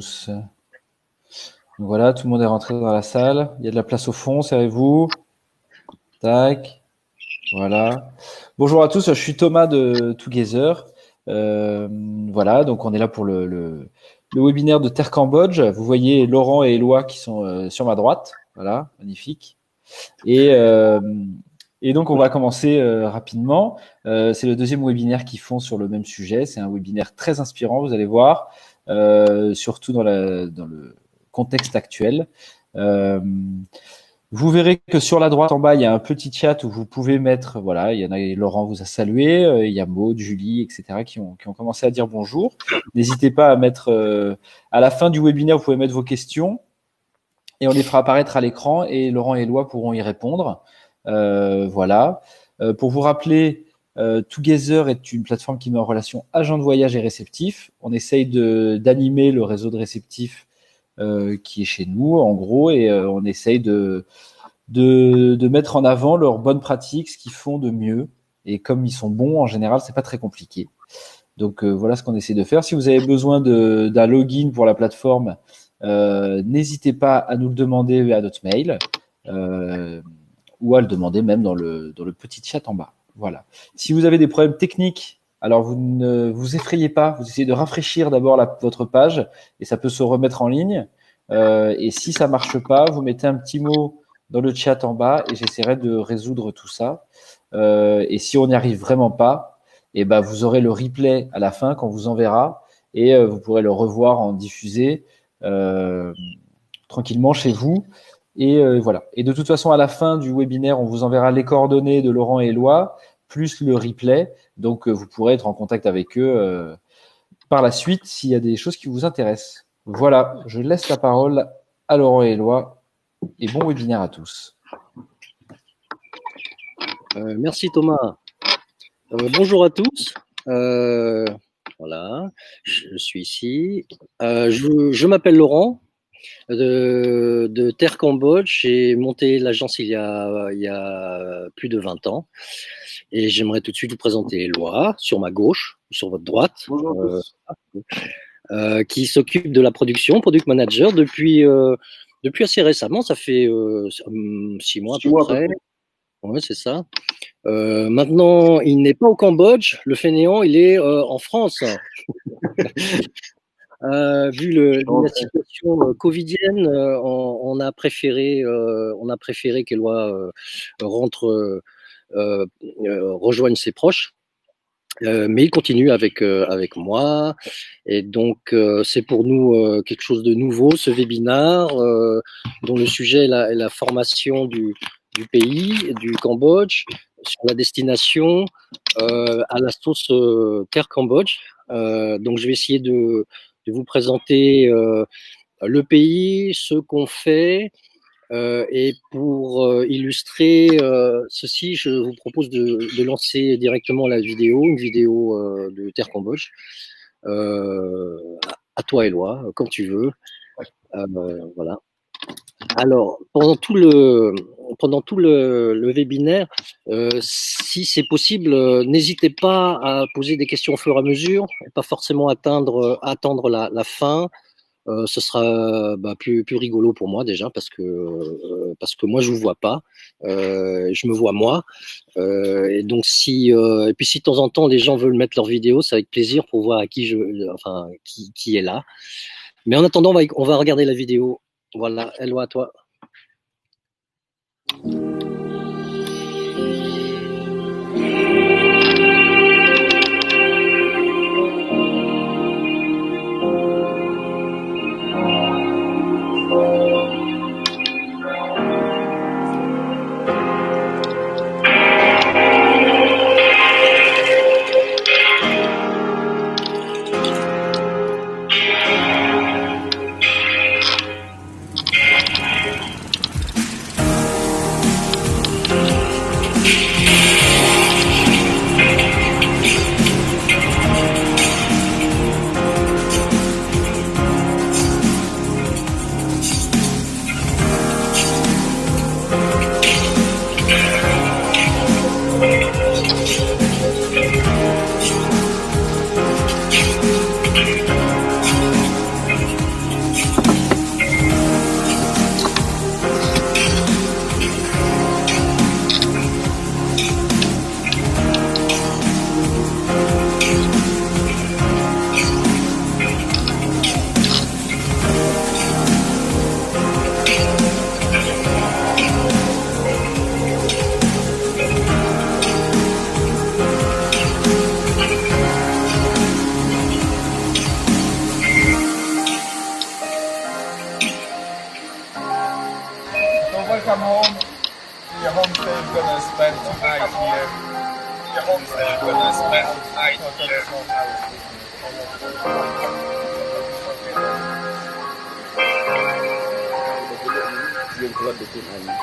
tous. Voilà, tout le monde est rentré dans la salle. Il y a de la place au fond, servez-vous. Tac. Voilà. Bonjour à tous, je suis Thomas de Together. Voilà, donc on est là pour le webinaire de Terre Cambodge. Vous voyez Laurent et Éloi qui sont sur ma droite. Voilà, magnifique. Et donc on va commencer rapidement. C'est le deuxième webinaire qu'ils font sur le même sujet. C'est un webinaire très inspirant, vous allez voir, surtout dans le contexte actuel. Vous verrez que sur la droite en bas, il y a un petit chat où vous pouvez mettre, voilà, il y en a, Laurent vous a salué, il y a Maud, Julie, etc. qui ont commencé à dire bonjour. N'hésitez pas à mettre, à la fin du webinaire, vous pouvez mettre vos questions et on les fera apparaître à l'écran et Laurent et Éloi pourront y répondre. Voilà. Pour vous rappeler, Together est une plateforme qui met en relation agents de voyage et réceptifs. On essaye d'animer le réseau de réceptifs qui est chez nous, en gros, et on essaye de mettre en avant leurs bonnes pratiques, ce qu'ils font de mieux. Et comme ils sont bons, en général, c'est pas très compliqué. Donc voilà ce qu'on essaie de faire. Si vous avez besoin d'un login pour la plateforme, n'hésitez pas à nous le demander via notre mail ou à le demander même dans le petit chat en bas. Voilà. Si vous avez des problèmes techniques, alors vous ne vous effrayez pas, vous essayez de rafraîchir d'abord votre page et ça peut se remettre en ligne. Et si ça marche pas, vous mettez un petit mot dans le chat en bas et j'essaierai de résoudre tout ça. Et si on n'y arrive vraiment pas, et ben vous aurez le replay à la fin qu'on vous enverra et vous pourrez le revoir en diffusé tranquillement chez vous. Et voilà. Et de toute façon, à la fin du webinaire, on vous enverra les coordonnées de Laurent et Éloi, plus le replay. Donc, vous pourrez être en contact avec eux par la suite s'il y a des choses qui vous intéressent. Voilà, je laisse la parole à Laurent et Éloi. Et bon webinaire à tous. Merci Thomas. Bonjour à tous. Voilà, je suis ici. Je m'appelle Laurent de Terre Cambodge. J'ai monté l'agence il y a plus de 20 ans. Et j'aimerais tout de suite vous présenter Éloi, sur ma gauche, sur votre droite, qui s'occupe de la production, product manager, depuis assez récemment. Ça fait 6 mois à peu près. Ouais, c'est ça. Maintenant, il n'est pas au Cambodge. Le fainéant, il est en France. Vu la situation covidienne, on a préféré qu'Éloi rejoigne ses proches. Mais il continue avec moi. Et donc, c'est pour nous quelque chose de nouveau, ce webinaire, dont le sujet est la formation du pays, du Cambodge, sur la destination à la sauce Terre Cambodge. Donc, je vais essayer de vous présenter le pays, ce qu'on fait. Et pour illustrer ceci, je vous propose de lancer directement la vidéo, une vidéo de Terre Cambodge. À toi, Éloi, comme tu veux. Voilà. Alors, pendant tout le webinaire, si c'est possible, n'hésitez pas à poser des questions au fur et à mesure, et pas forcément attendre la fin. Ce sera plus rigolo pour moi déjà parce que moi je vous vois pas, je me vois moi, et donc et puis si de temps en temps les gens veulent mettre leur vidéo, c'est avec plaisir pour voir à qui qui est là. Mais en attendant, on va regarder la vidéo. Voilà, Éloi, à toi. come home to your homestead, you're gonna spend tonight here. Your homestead, you're gonna spend tonight here. Yung keluar dukun aja.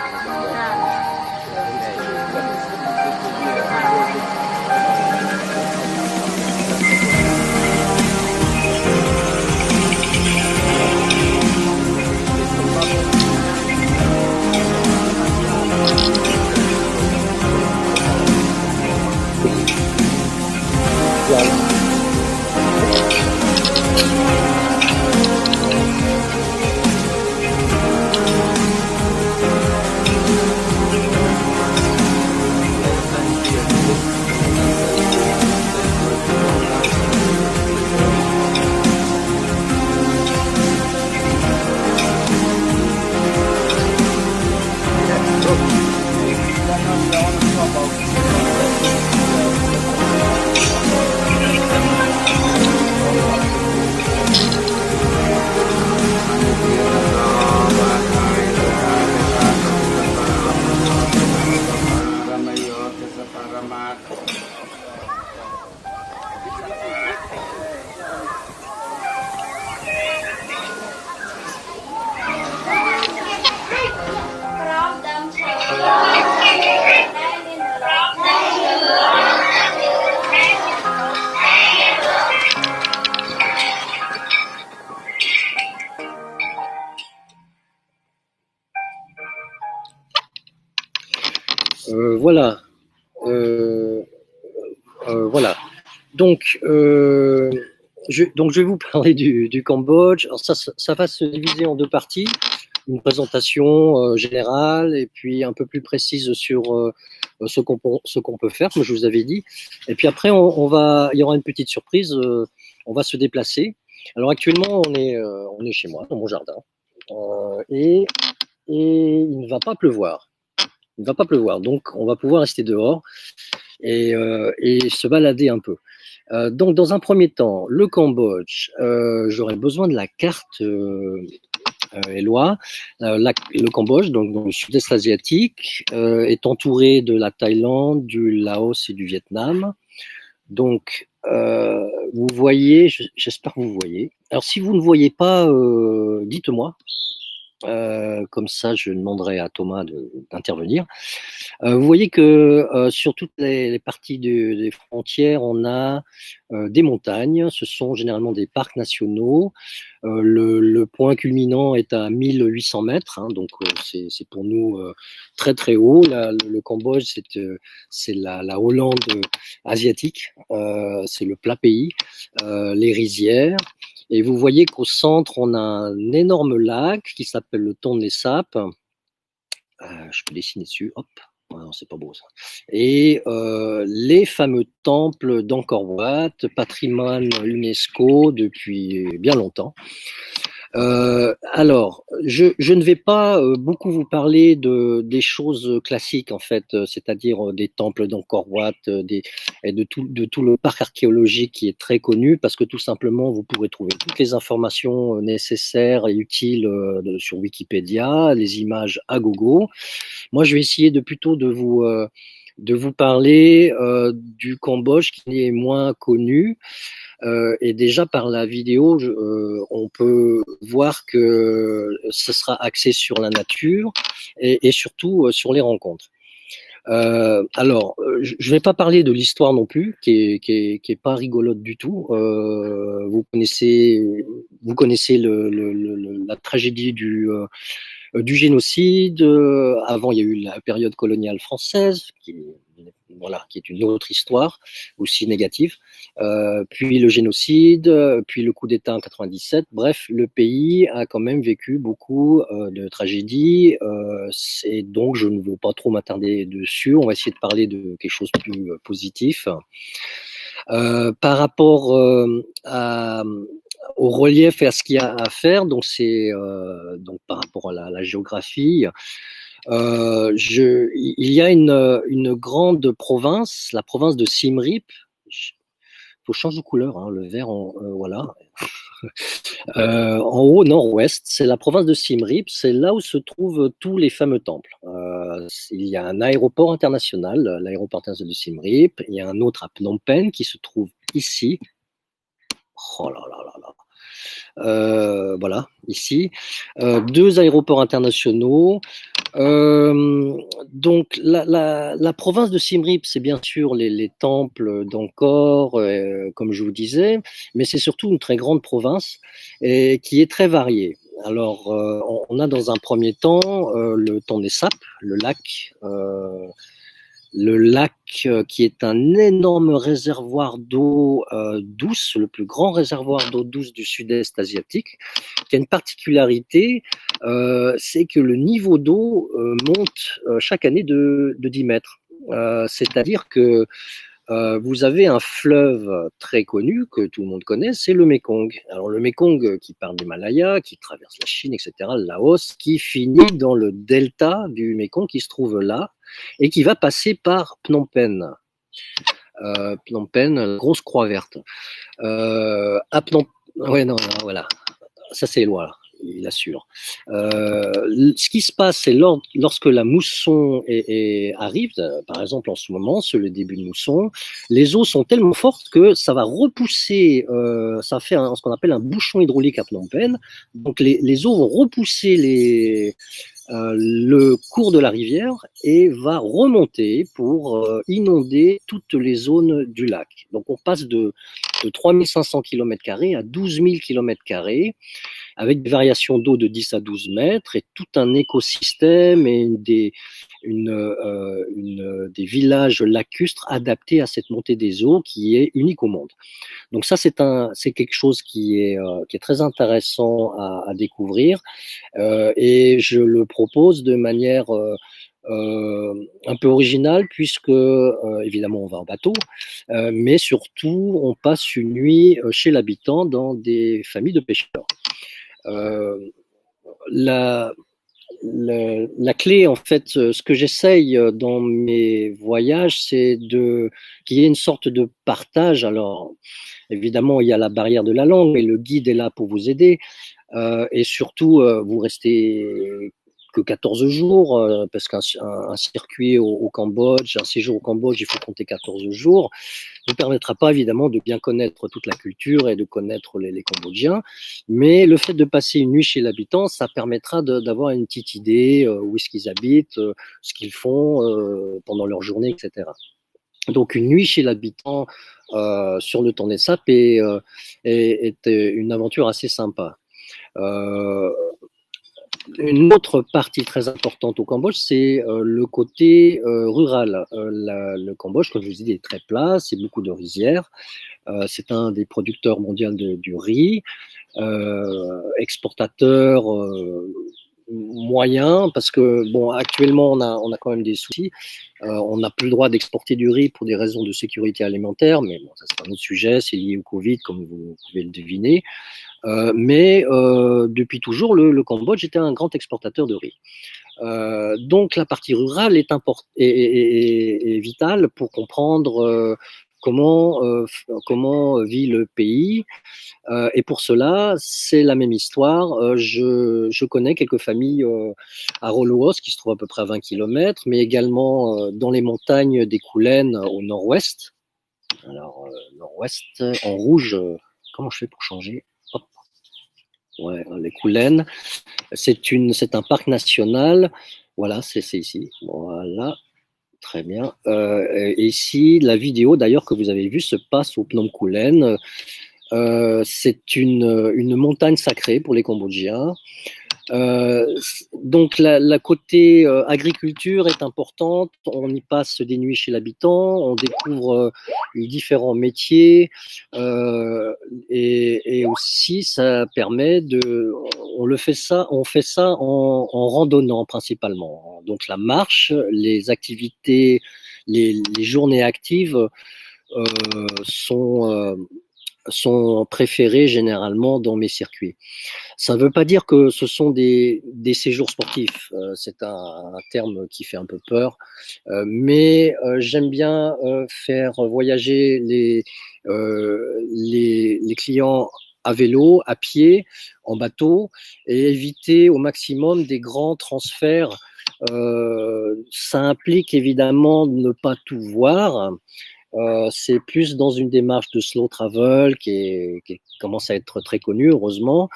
Voilà. Voilà. Donc, je vais vous parler du Cambodge. Alors ça va se diviser en deux parties. Une présentation générale et puis un peu plus précise sur ce qu'on peut faire, comme je vous avais dit. Et puis après, il y aura une petite surprise. On va se déplacer. Alors actuellement, on est chez moi, dans mon jardin. Et il ne va pas pleuvoir. Il ne va pas pleuvoir, donc on va pouvoir rester dehors et se balader un peu. Donc, dans un premier temps, le Cambodge, j'aurais besoin de la carte Éloi. Le Cambodge, donc dans le sud-est asiatique, est entouré de la Thaïlande, du Laos et du Vietnam. Donc, vous voyez, j'espère que vous voyez. Alors, si vous ne voyez pas, dites-moi. Comme ça, je demanderai à Thomas d'intervenir. Vous voyez que sur toutes les parties des frontières, on a des montagnes. Ce sont généralement des parcs nationaux. Le point culminant est à 1800 mètres, hein, donc c'est pour nous très très haut. Le Cambodge, c'est la Hollande asiatique. C'est le plat pays, les rizières. Et vous voyez qu'au centre, on a un énorme lac qui s'appelle le Tonlé Sap. Je peux dessiner dessus, hop. Non, c'est pas beau ça. Et les fameux temples d'Angkor Wat, patrimoine UNESCO depuis bien longtemps. Alors, je ne vais pas beaucoup vous parler des choses classiques en fait, c'est-à-dire des temples d'Angkor Wat et de tout le parc archéologique qui est très connu, parce que tout simplement vous pourrez trouver toutes les informations nécessaires et utiles sur Wikipédia, les images à gogo. Moi, je vais essayer plutôt de vous parler du Cambodge qui est moins connu. Et déjà par la vidéo, on peut voir que ce sera axé sur la nature et surtout sur les rencontres. Alors, je vais pas parler de l'histoire non plus, qui est pas rigolote du tout. Vous connaissez la tragédie du génocide. Avant, il y a eu la période coloniale française, qui est une autre histoire, aussi négative. Puis le génocide, puis le coup d'État en 97. Bref, le pays a quand même vécu beaucoup de tragédies. Et donc, je ne veux pas trop m'attarder dessus. On va essayer de parler de quelque chose de plus positif. Par rapport au relief et à ce qu'il y a à faire, donc c'est donc par rapport à la géographie, il y a une grande province, la province de Siem Reap. faut changer de couleur, hein, le vert, voilà. En haut, nord-ouest, c'est la province de Siem Reap, c'est là où se trouvent tous les fameux temples. Il y a un aéroport international, l'aéroport international de Siem Reap, il y a un autre à Phnom Penh qui se trouve ici. Oh là là là là. Voilà, ici. 2 aéroports internationaux. Donc, la province de Siem Reap, c'est bien sûr les temples d'Angkor, comme je vous disais, mais c'est surtout une très grande province et qui est très variée. Alors, on a dans un premier temps le Tonlé Sap, le lac qui est un énorme réservoir d'eau douce, le plus grand réservoir d'eau douce du sud-est asiatique, qui a une particularité, c'est que le niveau d'eau monte chaque année de 10 mètres. C'est-à-dire que vous avez un fleuve très connu que tout le monde connaît, c'est le Mékong. Alors le Mékong qui part de l'Himalaya, qui traverse la Chine, etc., le Laos, qui finit dans le delta du Mékong qui se trouve là et qui va passer par Phnom Penh. Phnom Penh, grosse croix verte. À Phnom... Ouais, non, voilà. Ça, c'est les lois, là. Il assure. Ce qui se passe, c'est lorsque la mousson arrive, par exemple en ce moment, c'est le début de mousson, les eaux sont tellement fortes que ça va repousser, ça fait ce qu'on appelle un bouchon hydraulique à Phnom Penh. Donc les eaux vont repousser le cours de la rivière et va remonter pour inonder toutes les zones du lac. Donc on passe de 3500 km² à 12 000 km², avec des variations d'eau de 10 à 12 mètres et tout un écosystème et des villages lacustres adaptés à cette montée des eaux qui est unique au monde. Donc ça, c'est quelque chose qui est très intéressant à découvrir et je le propose de manière un peu originale puisque évidemment on va en bateau, mais surtout on passe une nuit chez l'habitant dans des familles de pêcheurs. La clé, en fait, ce que j'essaye dans mes voyages, c'est qu'il y ait une sorte de partage. Alors, évidemment, il y a la barrière de la langue, mais le guide est là pour vous aider. Et surtout, vous restez que 14 jours, parce qu'un circuit au Cambodge, un séjour au Cambodge, il faut compter 14 jours. Ne permettra pas évidemment de bien connaître toute la culture et de connaître les Cambodgiens, mais le fait de passer une nuit chez l'habitant, ça permettra d'avoir une petite idée où est-ce qu'ils habitent, ce qu'ils font pendant leur journée, etc. Donc une nuit chez l'habitant sur le Tonlé Sap est une aventure assez sympa. Une autre partie très importante au Cambodge, c'est le côté rural. Le Cambodge, comme je vous dis, est très plat, c'est beaucoup de rizières. C'est un des producteurs mondiaux du riz, exportateur moyen, parce que bon, actuellement on a quand même des soucis. On n'a plus le droit d'exporter du riz pour des raisons de sécurité alimentaire, mais bon, ça c'est un autre sujet, c'est lié au Covid, comme vous pouvez le deviner. Mais depuis toujours, le Cambodge était un grand exportateur de riz. Donc la partie rurale est vitale pour comprendre comment vit le pays. Et pour cela, c'est la même histoire. Je connais quelques familles à Roloos, qui se trouvent à peu près à 20 km, mais également dans les montagnes des Khoulen au nord-ouest. Alors, nord-ouest, en rouge, comment je fais pour changer ? Hop. Ouais, les Khoulen. C'est un parc national. Voilà, c'est ici. Voilà. Très bien. Et ici, la vidéo d'ailleurs que vous avez vue se passe au Phnom Khoulen. C'est une montagne sacrée pour les Cambodgiens. Donc la côté agriculture est importante. On y passe des nuits chez l'habitant, on découvre les différents métiers et aussi ça permet on fait ça en randonnant principalement. Donc la marche, les activités, les journées actives sont sont préférés généralement dans mes circuits. Ça ne veut pas dire que ce sont des séjours sportifs. C'est un terme qui fait un peu peur. Mais j'aime bien faire voyager les clients à vélo, à pied, en bateau, et éviter au maximum des grands transferts. Ça implique évidemment de ne pas tout voir. C'est plus dans une démarche de slow travel qui commence à être très connue, heureusement.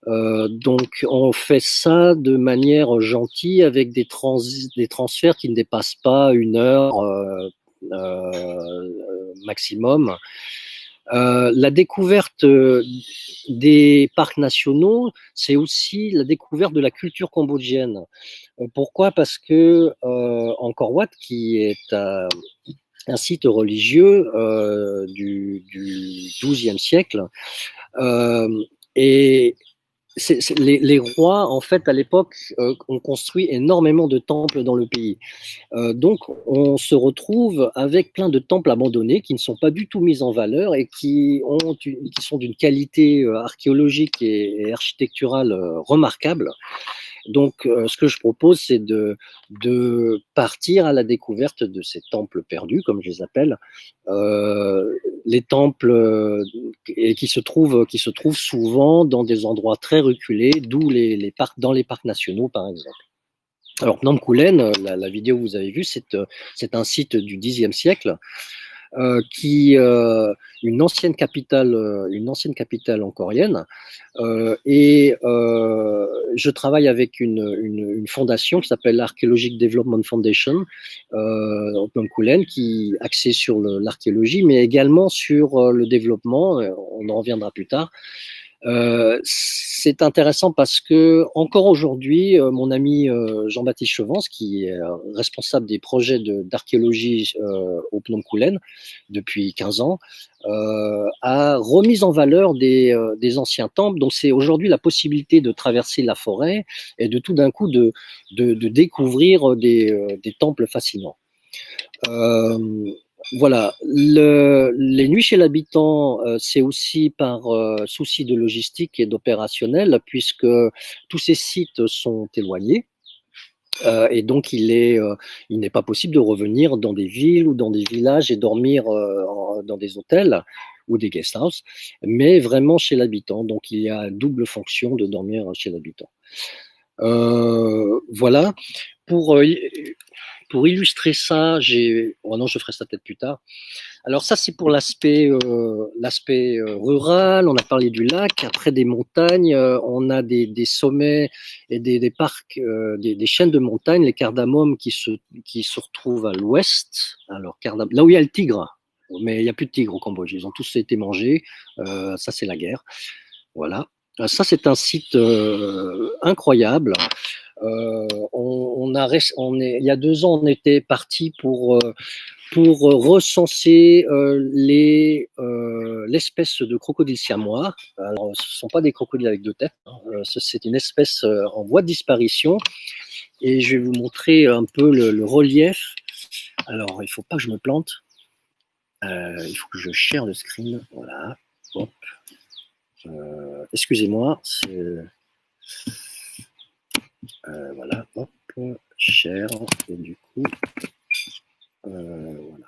Donc, on fait ça de manière gentille avec des transferts qui ne dépassent pas 1 heure maximum. La découverte des parcs nationaux, c'est aussi la découverte de la culture cambodgienne. Pourquoi? Parce que Angkor Wat, qui est un site religieux du XIIe siècle, et les rois, en fait, à l'époque, ont construit énormément de temples dans le pays. Donc, on se retrouve avec plein de temples abandonnés qui ne sont pas du tout mis en valeur et qui sont d'une qualité archéologique et architecturale remarquable. Donc, ce que je propose, c'est de partir à la découverte de ces temples perdus, comme je les appelle, les temples qui se trouvent souvent dans des endroits très reculés, d'où les parcs, dans les parcs nationaux, par exemple. Alors, Phnom Kulen, la vidéo que vous avez vue, c'est un site du Xe siècle. Une ancienne capitale angkorienne, et je travaille avec une fondation qui s'appelle l'Archaeologic Development Foundation en Phnom Kulen, qui est axée sur l'archéologie, mais également sur le développement. On en reviendra plus tard. C'est intéressant parce que encore aujourd'hui, mon ami Jean-Baptiste Chevance, qui est responsable des projets d'archéologie au Phnom Kulen depuis 15 ans, a remis en valeur des anciens temples. Donc c'est aujourd'hui la possibilité de traverser la forêt et de tout d'un coup de découvrir des temples fascinants. Voilà, les nuits chez l'habitant, c'est aussi par souci de logistique et d'opérationnel, puisque tous ces sites sont éloignés. Et donc, il n'est pas possible de revenir dans des villes ou dans des villages et dormir dans des hôtels ou des guest houses, mais vraiment chez l'habitant. Donc, il y a une double fonction de dormir chez l'habitant. Voilà. Pour illustrer ça, oh non, je ferai ça peut-être plus tard. Alors ça, c'est pour l'aspect rural. On a parlé du lac. Après, des montagnes, on a des sommets et des parcs, des chaînes de montagnes, les cardamom qui se retrouvent à l'ouest. Alors, là où il y a le tigre, mais il n'y a plus de tigre au Cambodge. Ils ont tous été mangés. Ça, c'est la guerre. Voilà. Ça, c'est un site incroyable. Il y a 2 ans, on était parti pour recenser l'espèce de crocodile siamois. Alors, ce ne sont pas des crocodiles avec 2 têtes, hein. C'est une espèce en voie de disparition. Et je vais vous montrer un peu le relief. Alors, il ne faut pas que je me plante. Il faut que je share le screen. Voilà. Hop. Excusez-moi. Voilà. Hop. Share. Et du coup... voilà.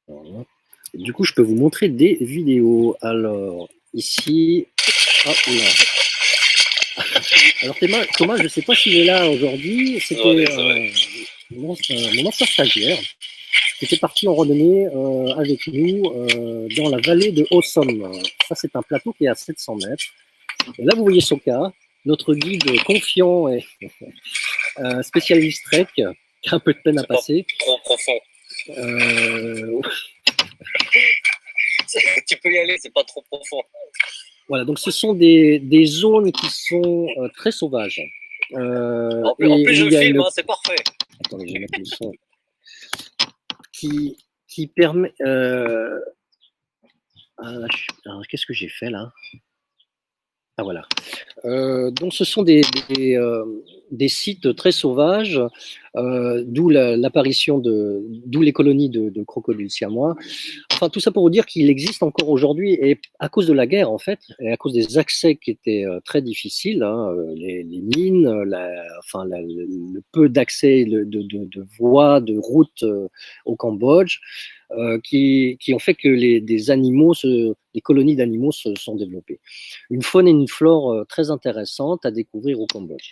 Alors, du coup, je peux vous montrer des vidéos. Alors, ici... Ah, oula. Alors, Thomas, je ne sais pas s'il est là aujourd'hui. C'était mon ancien stagiaire qui était parti en randonnée avec nous dans la vallée de Awesome. Ça, c'est un plateau qui est à 700 mètres. Et là, vous voyez Soka, notre guide confiant et spécialiste trek, qui a un peu de peine à passer. Trop profond. Tu peux y aller, c'est pas trop profond. Voilà, donc ce sont des zones qui sont très sauvages. En plus je filme, c'est parfait. Attendez, je vais mettre le son. Qui permet... Alors, qu'est-ce que j'ai fait là? Ah voilà. Donc ce sont des sites très sauvages d'où d'où les colonies de crocodiles siamois. Enfin, tout ça pour vous dire qu'il existe encore aujourd'hui, et à cause de la guerre, en fait, et à cause des accès qui étaient très difficiles, hein, les mines, le peu d'accès de voies, de routes au Cambodge, qui ont fait que des colonies d'animaux se sont développées. Une faune et une flore très intéressantes à découvrir au Cambodge.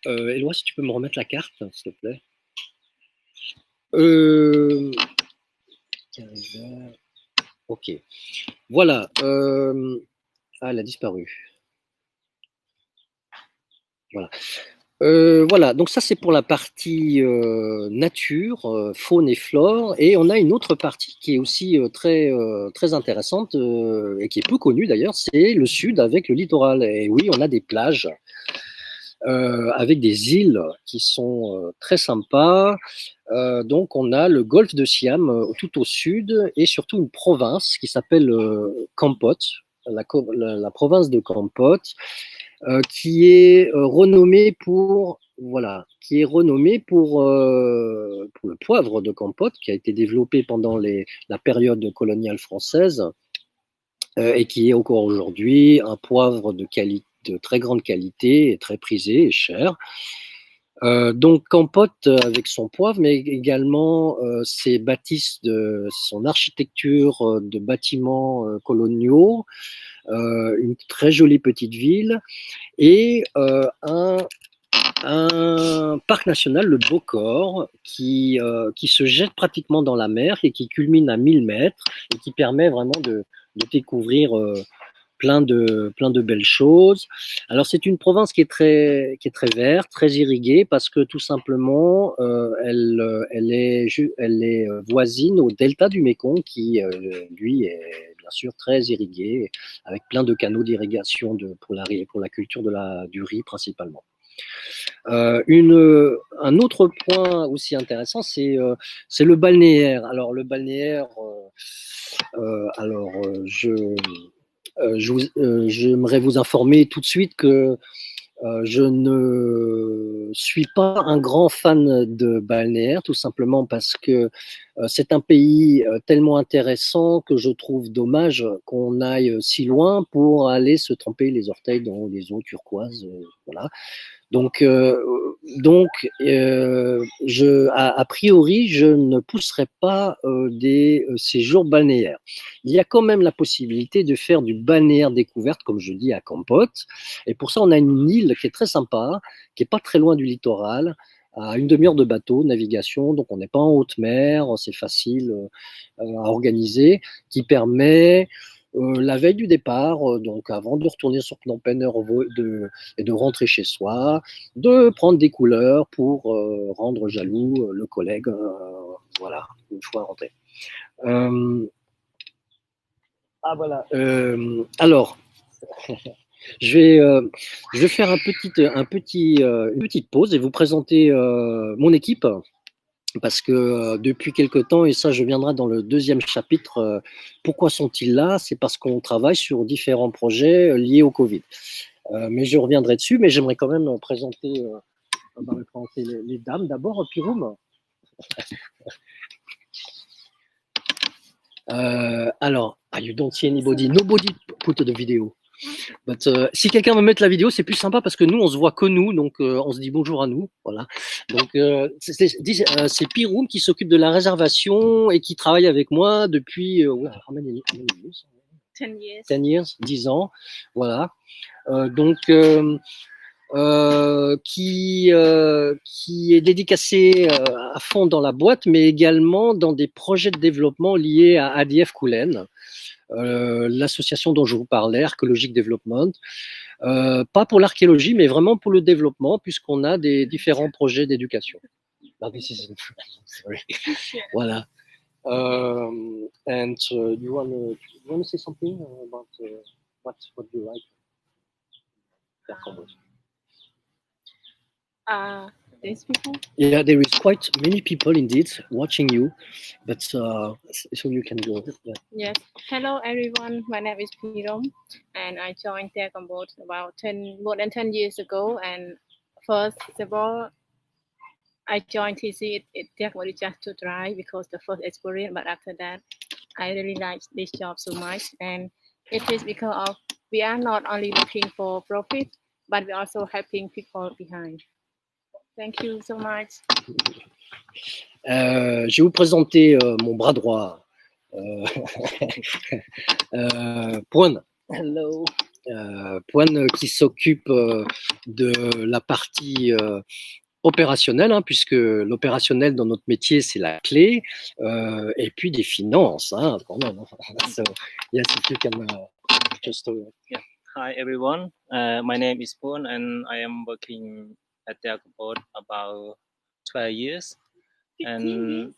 Éloi, si tu peux me remettre la carte, s'il te plaît. 15 heures. Ok. Voilà. Elle a disparu. Voilà. Voilà, donc ça c'est pour la partie nature, faune et flore, et on a une autre partie qui est aussi très intéressante et qui est peu connue d'ailleurs, c'est le sud avec le littoral. Et oui, on a des plages avec des îles qui sont très sympas. Donc on a le golfe de Siam tout au sud et surtout une province qui s'appelle Kampot, la province de Kampot. Qui est renommé pour le poivre de Kampot, qui a été développé pendant la période coloniale française et qui est encore aujourd'hui un poivre de très grande qualité et très prisé et cher. Donc Kampot avec son poivre, mais également ses bâtisses, son architecture de bâtiments coloniaux, une très jolie petite ville et un parc national, le Bokor, qui se jette pratiquement dans la mer et qui culmine à 1000 mètres et qui permet vraiment de découvrir plein de belles choses. Alors c'est une province qui est très verte, très irriguée, parce que tout simplement elle est voisine au delta du Mékong, qui lui est bien sûr très irrigué, avec plein de canaux d'irrigation pour la culture du riz principalement. Un autre point aussi intéressant, c'est le balnéaire. Alors le balnéaire, j'aimerais vous informer tout de suite que je ne suis pas un grand fan de balnéaire, tout simplement parce que c'est un pays tellement intéressant que je trouve dommage qu'on aille si loin pour aller se tremper les orteils dans les eaux turquoises. Voilà. Donc, a priori, je ne pousserai pas des séjours balnéaires. Il y a quand même la possibilité de faire du balnéaire découverte, comme je dis, à Kampot. Et pour ça, on a une île qui est très sympa, qui est pas très loin du littoral, à une demi-heure de bateau, navigation. Donc, on n'est pas en haute mer, c'est facile à organiser, qui permet la veille du départ, donc avant de retourner sur Phnom Penh et de rentrer chez soi, de prendre des couleurs pour rendre jaloux le collègue, voilà, une fois rentré. Voilà. Alors, je vais faire une petite pause et vous présenter mon équipe. Parce que depuis quelque temps, et ça je viendrai dans le deuxième chapitre, pourquoi sont-ils là? C'est parce qu'on travaille sur différents projets liés au Covid. Mais je reviendrai dessus, mais j'aimerais quand même présenter les dames. D'abord, Piroum. Alors, you don't see anybody, nobody put the video. But, si quelqu'un veut mettre la vidéo, c'est plus sympa parce que nous, on se voit que nous, donc on se dit bonjour à nous, voilà. Donc c'est Piroum qui s'occupe de la réservation et qui travaille avec moi depuis 10 ans, voilà. Qui est dédicacé à fond dans la boîte, mais également dans des projets de développement liés à ADF Koulen. L'association dont je vous parlais, Archéologique Development, pas pour l'archéologie, mais vraiment pour le développement, puisqu'on a des différents projets d'éducation. Voilà. And you want to say something about what you like? These people? Yeah, there is quite many people indeed watching you, but so you can go. Yeah. Yes. Hello everyone. My name is Pirom, and I joined Cambodia about more than 10 years ago, and first of all, I joined TC. It took me just to try because the first experience, but after that, I really like this job so much, and it is because of we are not only looking for profit, but we're also helping people behind. Thank you so much. Je vais vous présenter mon bras droit, Puan. Hello. Puan qui s'occupe de la partie opérationnelle, hein, puisque l'opérationnel dans notre métier c'est la clé, et puis des finances, hein, quand même. So, yes, if you can just. Hi everyone. My name is Poon, and I am working at Delcaport about 12 years. 15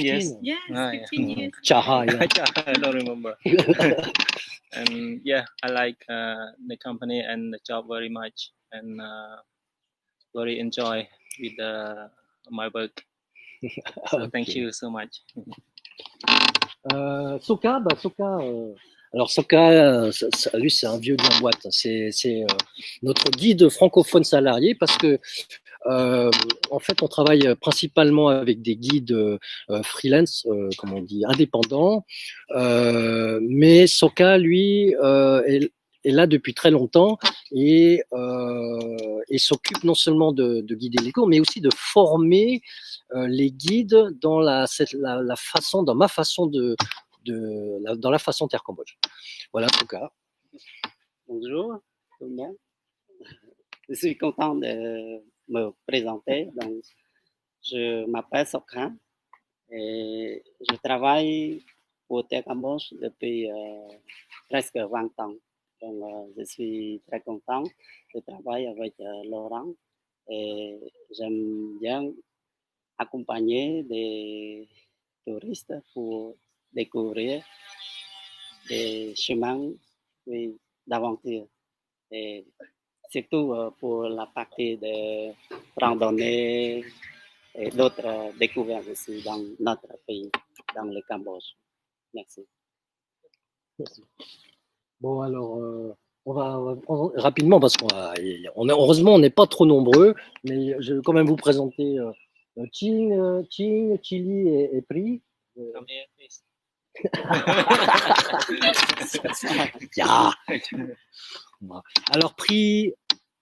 years. Yes, Ah, 15 years. Chaha, yeah. I don't remember. And yeah, I like the company and the job very much, and very enjoy with my work. So Okay. thank you so much. Soka, alors Soka, lui c'est un vieux de la boîte. C'est notre guide francophone salarié parce que en fait on travaille principalement avec des guides freelance, comme on dit, indépendants. Mais Soka, lui, est là depuis très longtemps et s'occupe non seulement de guider les cours, mais aussi de former les guides dans la façon, dans ma façon dans la façon Terre Cambodge. Voilà, en tout cas. Bonjour tout le monde. Je suis content de me présenter. Donc, je m'appelle Sokha et je travaille pour Terre Cambodge depuis presque 20 ans. Donc, je suis très content de travailler avec Laurent et j'aime bien accompagner des touristes pour découvrir des chemins d'aventure et surtout pour la partie de randonnée et d'autres découvertes aussi dans notre pays, dans le Cambodge. Merci. Merci. Bon, alors, on va prendre rapidement parce heureusement, on n'est pas trop nombreux, mais je vais quand même vous présenter Ching, Chili et Pri. Come here, please. Yeah. Alors, Pri,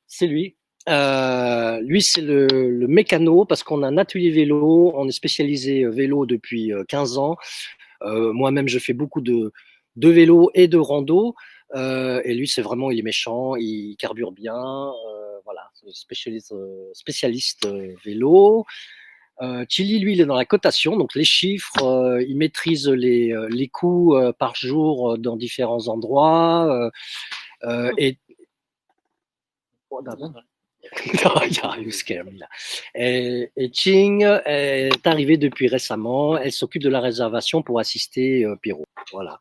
c'est lui. Lui, c'est le mécano parce qu'on a un atelier vélo. On est spécialisé vélo depuis 15 ans. Moi-même, je fais beaucoup de vélo et de rando. Et lui, c'est vraiment, il est méchant, il carbure bien. Voilà, spécialiste vélo. Chili, lui, il est dans la cotation, donc les chiffres, il maîtrise les coûts par jour dans différents endroits. Et Ching est arrivée depuis récemment. Elle s'occupe de la réservation pour assister Pierrot. Voilà.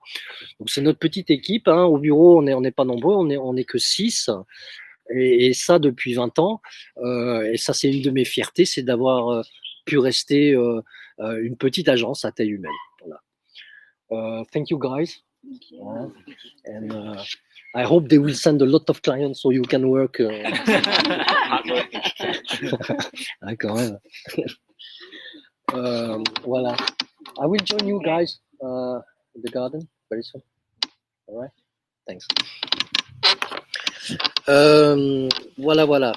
Donc c'est notre petite équipe. Hein. Au bureau, on n'est pas nombreux, on est que 6. Et ça depuis 20 ans. Et ça, c'est une de mes fiertés, c'est d'avoir pu rester une petite agence à taille humaine. Voilà. Thank you guys. And I hope they will send a lot of clients so you can work. Ah, quand même. Voilà. I will join you guys in the garden very soon. All right. Thanks. Voilà.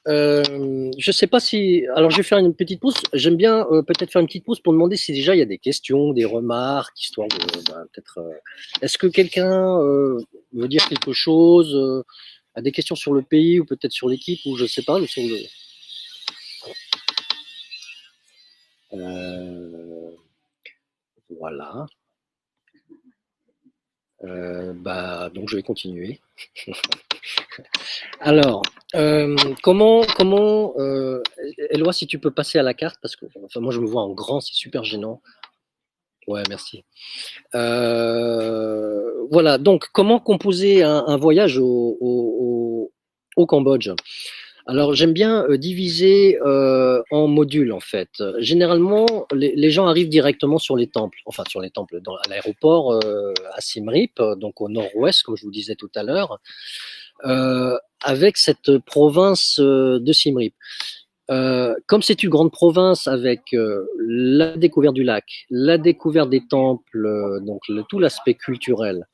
Je sais pas si. Alors, je vais faire une petite pause. J'aime bien peut-être faire une petite pause pour demander si déjà il y a des questions, des remarques, histoire de peut-être. Est-ce que quelqu'un veut dire quelque chose, a des questions sur le pays ou peut-être sur l'équipe ou je sais pas, ou sur le. Voilà. Donc je vais continuer. Alors, comment Eloi, si tu peux passer à la carte parce que enfin moi je me vois en grand, c'est super gênant. Ouais, merci. Voilà, donc comment composer un voyage au Cambodge? Alors j'aime bien diviser en modules en fait. Généralement, les gens arrivent directement sur les temples, à l'aéroport à Siem Reap, donc au nord-ouest, comme je vous disais tout à l'heure. avec cette province de Siem Reap. Comme c'est une grande province avec la découverte du lac, la découverte des temples, donc tout l'aspect culturel,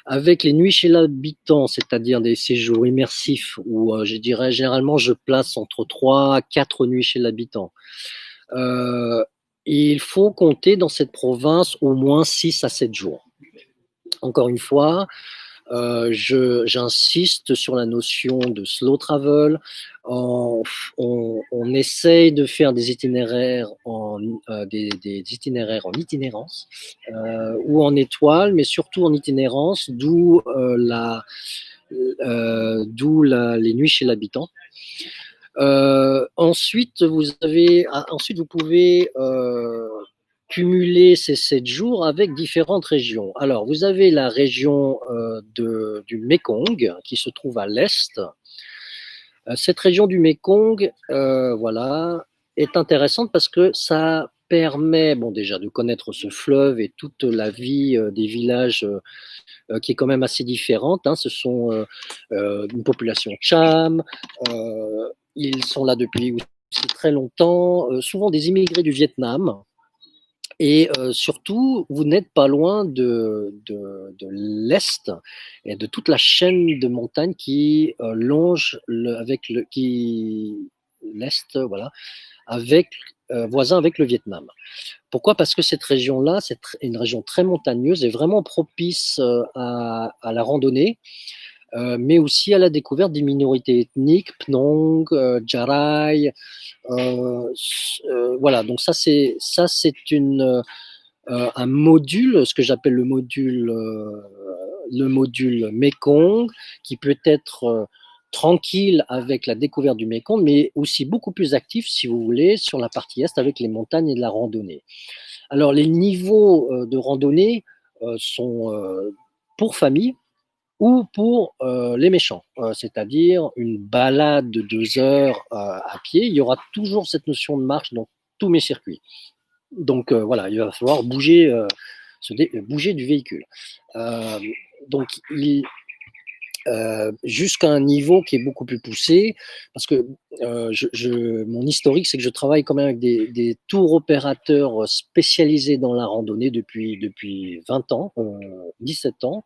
avec les nuits chez l'habitant, c'est-à-dire des séjours immersifs où je dirais généralement je place entre 3 à 4 nuits chez l'habitant. Il faut compter dans cette province au moins 6 à 7 jours. Encore une fois, j'insiste sur la notion de slow travel. On essaye de faire des itinéraires des itinéraires en itinérance ou en étoile, mais surtout en itinérance, d'où les nuits chez l'habitant. Ensuite, vous pouvez cumuler ces 7 jours avec différentes régions. Alors, vous avez la région du Mekong qui se trouve à l'est. Cette région du Mekong, voilà, est intéressante parce que ça permet, bon, déjà de connaître ce fleuve et toute la vie des villages qui est quand même assez différente. Hein. Ce sont une population Cham. Ils sont là depuis aussi très longtemps, souvent des immigrés du Vietnam. Et surtout, vous n'êtes pas loin de l'Est et de toute la chaîne de montagnes qui longe l'Est, voilà, voisin avec le Vietnam. Pourquoi? Parce que cette région-là, c'est une région très montagneuse et vraiment propice à la randonnée. Mais aussi à la découverte des minorités ethniques, Phnong, Jarai. Voilà, donc ça c'est un module, ce que j'appelle le module Mekong, qui peut être tranquille avec la découverte du Mekong, mais aussi beaucoup plus actif, si vous voulez, sur la partie est avec les montagnes et de la randonnée. Alors les niveaux de randonnée sont pour famille ou pour les méchants, c'est-à-dire une balade de 2 heures à pied. Il y aura toujours cette notion de marche dans tous mes circuits. Donc voilà, il va falloir bouger du véhicule. Donc jusqu'à un niveau qui est beaucoup plus poussé, parce que mon historique, c'est que je travaille quand même avec des tours opérateurs spécialisés dans la randonnée depuis 20 ans, 17 ans.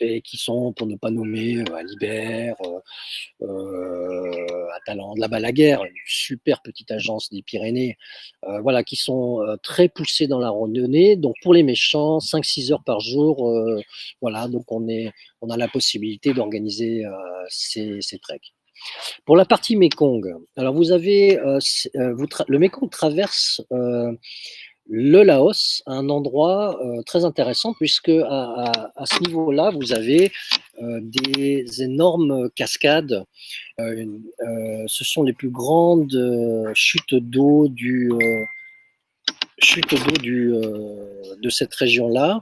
Et qui sont, pour ne pas nommer, Alibert, Atalante, la Balaguère, une super petite agence des Pyrénées, voilà, qui sont très poussés dans la randonnée. Donc pour les méchants, 5-6 heures par jour, voilà, donc on a la possibilité d'organiser ces treks. Pour la partie Mekong, alors vous avez le Mekong traverse le Laos, un endroit très intéressant puisque à ce niveau-là, vous avez des énormes cascades. Ce sont les plus grandes chutes d'eau de cette région-là.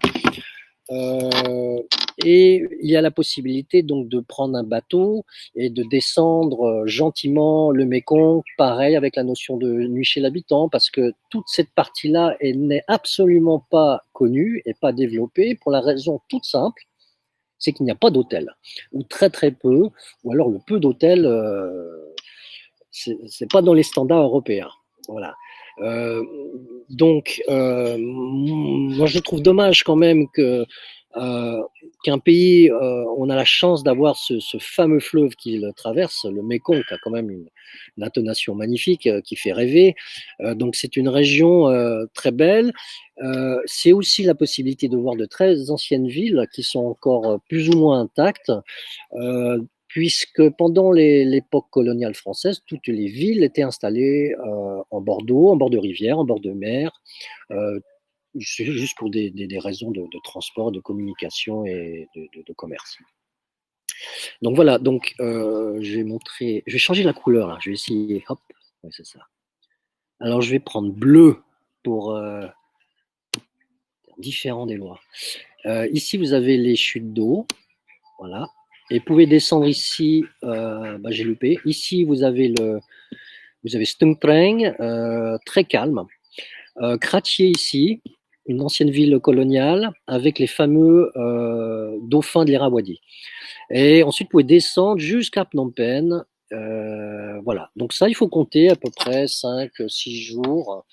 Et il y a la possibilité donc de prendre un bateau et de descendre gentiment le Mékong, pareil avec la notion de nuit chez l'habitant, parce que toute cette partie-là n'est absolument pas connue et pas développée pour la raison toute simple, c'est qu'il n'y a pas d'hôtel, ou très très peu, ou alors le peu d'hôtels, c'est pas dans les standards européens. Voilà. Donc, moi je trouve dommage quand même qu'un pays, on a la chance d'avoir ce fameux fleuve qu'il traverse, le Mékong, qui a quand même une intonation magnifique qui fait rêver. Donc c'est une région très belle. C'est aussi la possibilité de voir de très anciennes villes qui sont encore plus ou moins intactes. Puisque pendant l'époque coloniale française, toutes les villes étaient installées en bord d'eau, en bord de rivière, en bord de mer, juste pour des raisons de transport, de communication et de commerce. Donc voilà, donc je vais changer la couleur là, je vais essayer, hop, ouais, c'est ça. Alors je vais prendre bleu pour différent des lois. Ici vous avez les chutes d'eau, voilà. Et vous pouvez descendre ici, j'ai loupé. Ici, vous avez Stung Treng, très calme. Kratie ici, une ancienne ville coloniale avec les fameux dauphins de l'Irrawaddy. Et ensuite, vous pouvez descendre jusqu'à Phnom Penh. Voilà. Donc ça, il faut compter à peu près 5-6 jours,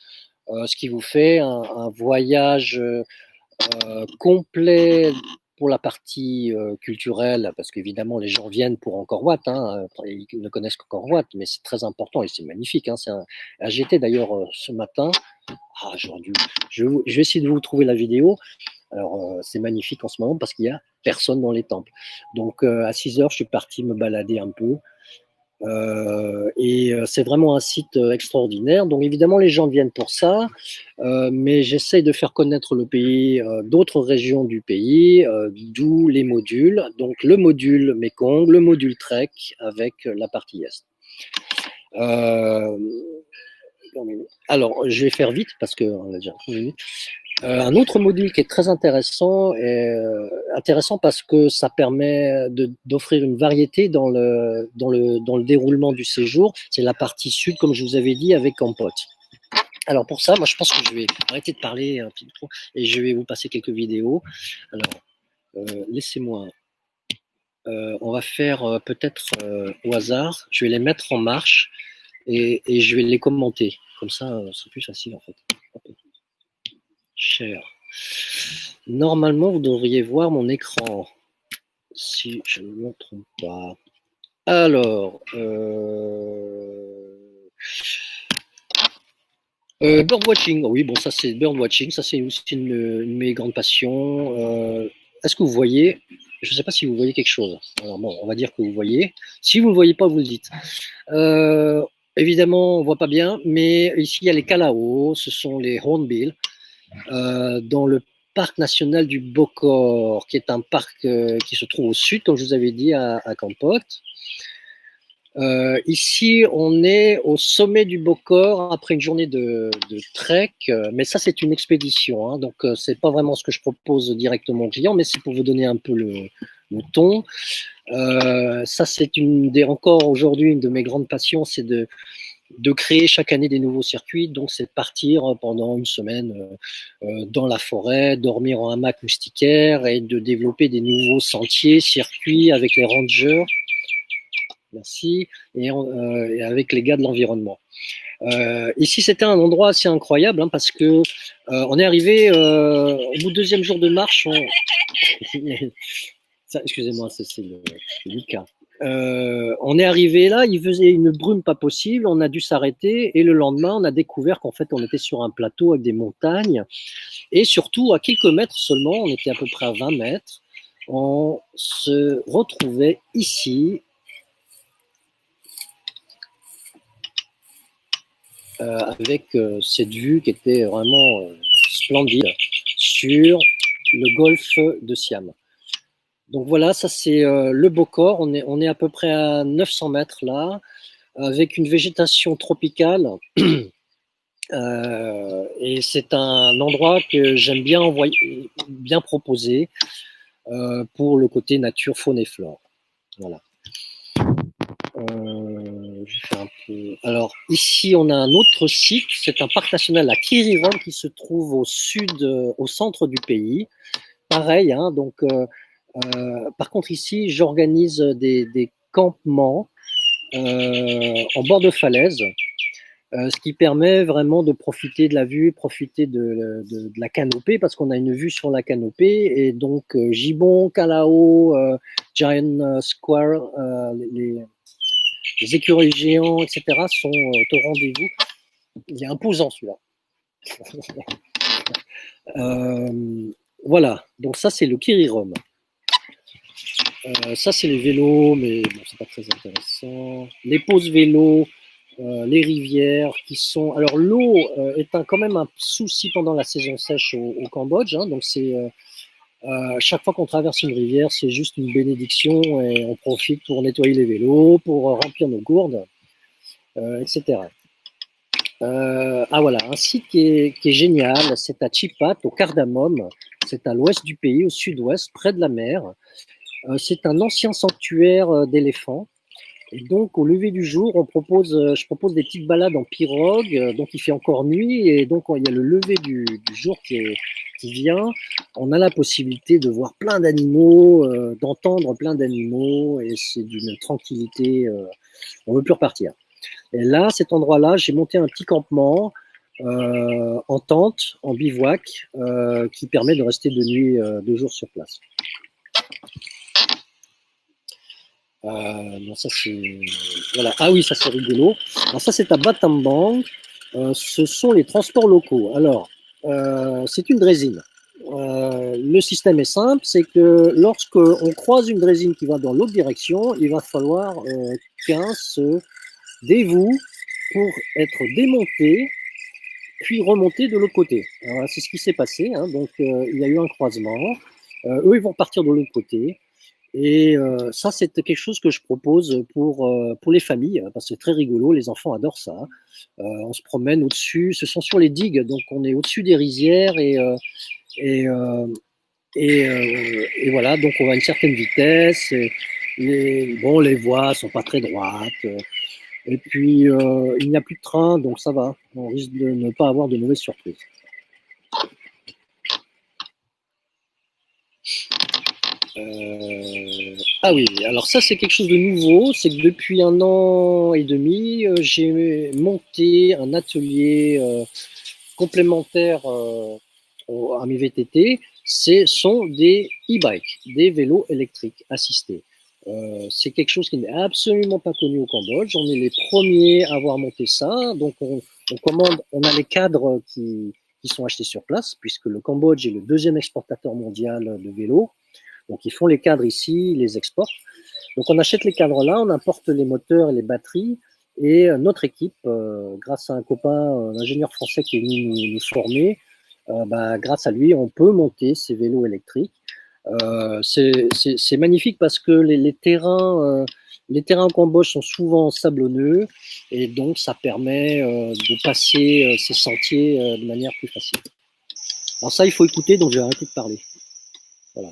ce qui vous fait un voyage complet pour la partie culturelle, parce qu'évidemment les gens viennent pour Angkor Wat, hein, ils ne connaissent qu'Angkor Wat, mais c'est très important et c'est magnifique. Hein, j'y étais d'ailleurs ce matin. Je vais essayer de vous trouver la vidéo. Alors c'est magnifique en ce moment parce qu'il y a personne dans les temples. Donc à 6 heures, je suis parti me balader un peu. C'est vraiment un site extraordinaire. Donc évidemment, les gens viennent pour ça, mais j'essaye de faire connaître le pays, d'autres régions du pays, d'où les modules. Donc le module Mekong, le module Trek avec la partie Est. Alors, je vais faire vite parce qu'on a déjà 30 minutes. Un autre module qui est très intéressant, parce que ça permet d'offrir une variété dans le déroulement du séjour, c'est la partie sud, comme je vous avais dit, avec Kampot. Alors pour ça, moi je pense que je vais arrêter de parler un petit peu trop et je vais vous passer quelques vidéos. Alors, laissez-moi. On va faire peut-être au hasard, je vais les mettre en marche et je vais les commenter. Comme ça, c'est plus facile en fait. Cher. Normalement, vous devriez voir mon écran, si je ne me trompe pas. Alors, birdwatching, oui, bon, ça c'est birdwatching, ça c'est aussi une de mes grandes passions. Est-ce que vous voyez? Je ne sais pas si vous voyez quelque chose. Alors bon, on va dire que vous voyez. Si vous ne le voyez pas, vous le dites. Évidemment, on ne voit pas bien, mais ici il y a les Kalao, ce sont les hornbills. Dans le parc national du Bokor, qui est un parc qui se trouve au sud, comme je vous avais dit, à Kampot. Ici, on est au sommet du Bokor après une journée de trek, mais ça, c'est une expédition, hein, donc c'est pas vraiment ce que je propose directement aux clients, mais c'est pour vous donner un peu le ton. Ça, c'est encore aujourd'hui une de mes grandes passions, c'est de créer chaque année des nouveaux circuits. Donc, c'est de partir pendant une semaine dans la forêt, dormir en hamac moustiquaire et de développer des nouveaux sentiers, circuits avec les rangers. Merci. Et avec les gars de l'environnement. Ici, c'était un endroit assez incroyable hein, parce que on est arrivé au bout du deuxième jour de marche. Excusez-moi, c'est le Lucas. On est arrivé là, il faisait une brume pas possible, on a dû s'arrêter et le lendemain, on a découvert qu'en fait, on était sur un plateau avec des montagnes et surtout à quelques mètres seulement, on était à peu près à 20 mètres, on se retrouvait ici avec cette vue qui était vraiment splendide sur le golfe de Siam. Donc voilà, ça c'est le Bokor, on est à peu près à 900 mètres là, avec une végétation tropicale, et c'est un endroit que j'aime bien proposer pour le côté nature, faune et flore. Voilà. Je vais faire un peu... Alors ici on a un autre site, c'est un parc national à Kirirom qui se trouve au sud, au centre du pays. Pareil, hein, donc par contre ici j'organise des campements en bord de falaise, ce qui permet vraiment de profiter de la vue, profiter de la canopée, parce qu'on a une vue sur la canopée, et donc gibbon, Kalao, giant square, les écureuils géants, etc. sont au rendez-vous. Il est imposant celui-là. Voilà, donc ça c'est le Kirirom. Ça c'est les vélos, mais bon, c'est pas très intéressant. Les pauses vélos, les rivières qui sont... Alors l'eau est quand même un souci pendant la saison sèche au Cambodge, hein, donc c'est... chaque fois qu'on traverse une rivière, c'est juste une bénédiction et on profite pour nettoyer les vélos, pour remplir nos gourdes, etc. Voilà, un site qui est génial, c'est à Chipat, au Cardamome, c'est à l'ouest du pays, au sud-ouest, près de la mer. C'est un ancien sanctuaire d'éléphants Et donc, au lever du jour, je propose des petites balades en pirogue. Donc, il fait encore nuit et donc il y a le lever du jour qui vient. On a la possibilité de voir plein d'animaux, d'entendre plein d'animaux et c'est d'une tranquillité. On veut plus repartir. Et là, cet endroit-là, j'ai monté un petit campement en tente, en bivouac, qui permet de rester 2 jours sur place. Non, ça c'est voilà. Ah oui, ça c'est rigolo. Alors ça c'est à Battambang. Ce sont les transports locaux. Alors c'est une draisine. Le système est simple, c'est que lorsque on croise une draisine qui va dans l'autre direction, il va falloir qu'un se dévoue pour être démonté, puis remonter de l'autre côté. Alors, c'est ce qui s'est passé. Hein. Donc il y a eu un croisement. Eux ils vont partir de l'autre côté. Et ça, c'est quelque chose que je propose pour les familles, parce que c'est très rigolo, les enfants adorent ça. On se promène au-dessus, ce sont sur les digues, donc on est au-dessus des rizières et voilà, donc on va à une certaine vitesse. Les voies sont pas très droites. Et puis, il n'y a plus de train, donc ça va. On risque de ne pas avoir de mauvaises surprises. Ah oui, alors ça c'est quelque chose de nouveau, c'est que depuis 1 an et demi, j'ai monté un atelier complémentaire à mes VTT. Ce sont des e-bikes, des vélos électriques assistés. C'est quelque chose qui n'est absolument pas connu au Cambodge. On est les premiers à avoir monté ça. Donc on a les cadres qui sont achetés sur place, puisque le Cambodge est le 2e exportateur mondial de vélos. Donc, ils font les cadres ici, ils les exportent. Donc, on achète les cadres là, on importe les moteurs et les batteries. Et notre équipe, grâce à un copain, un ingénieur français qui est venu nous former, grâce à lui, on peut monter ces vélos électriques. C'est magnifique parce que les terrains au Cambodge sont souvent sablonneux et donc ça permet de passer ces sentiers de manière plus facile. Alors ça, il faut écouter, donc je vais arrêter de parler. Voilà.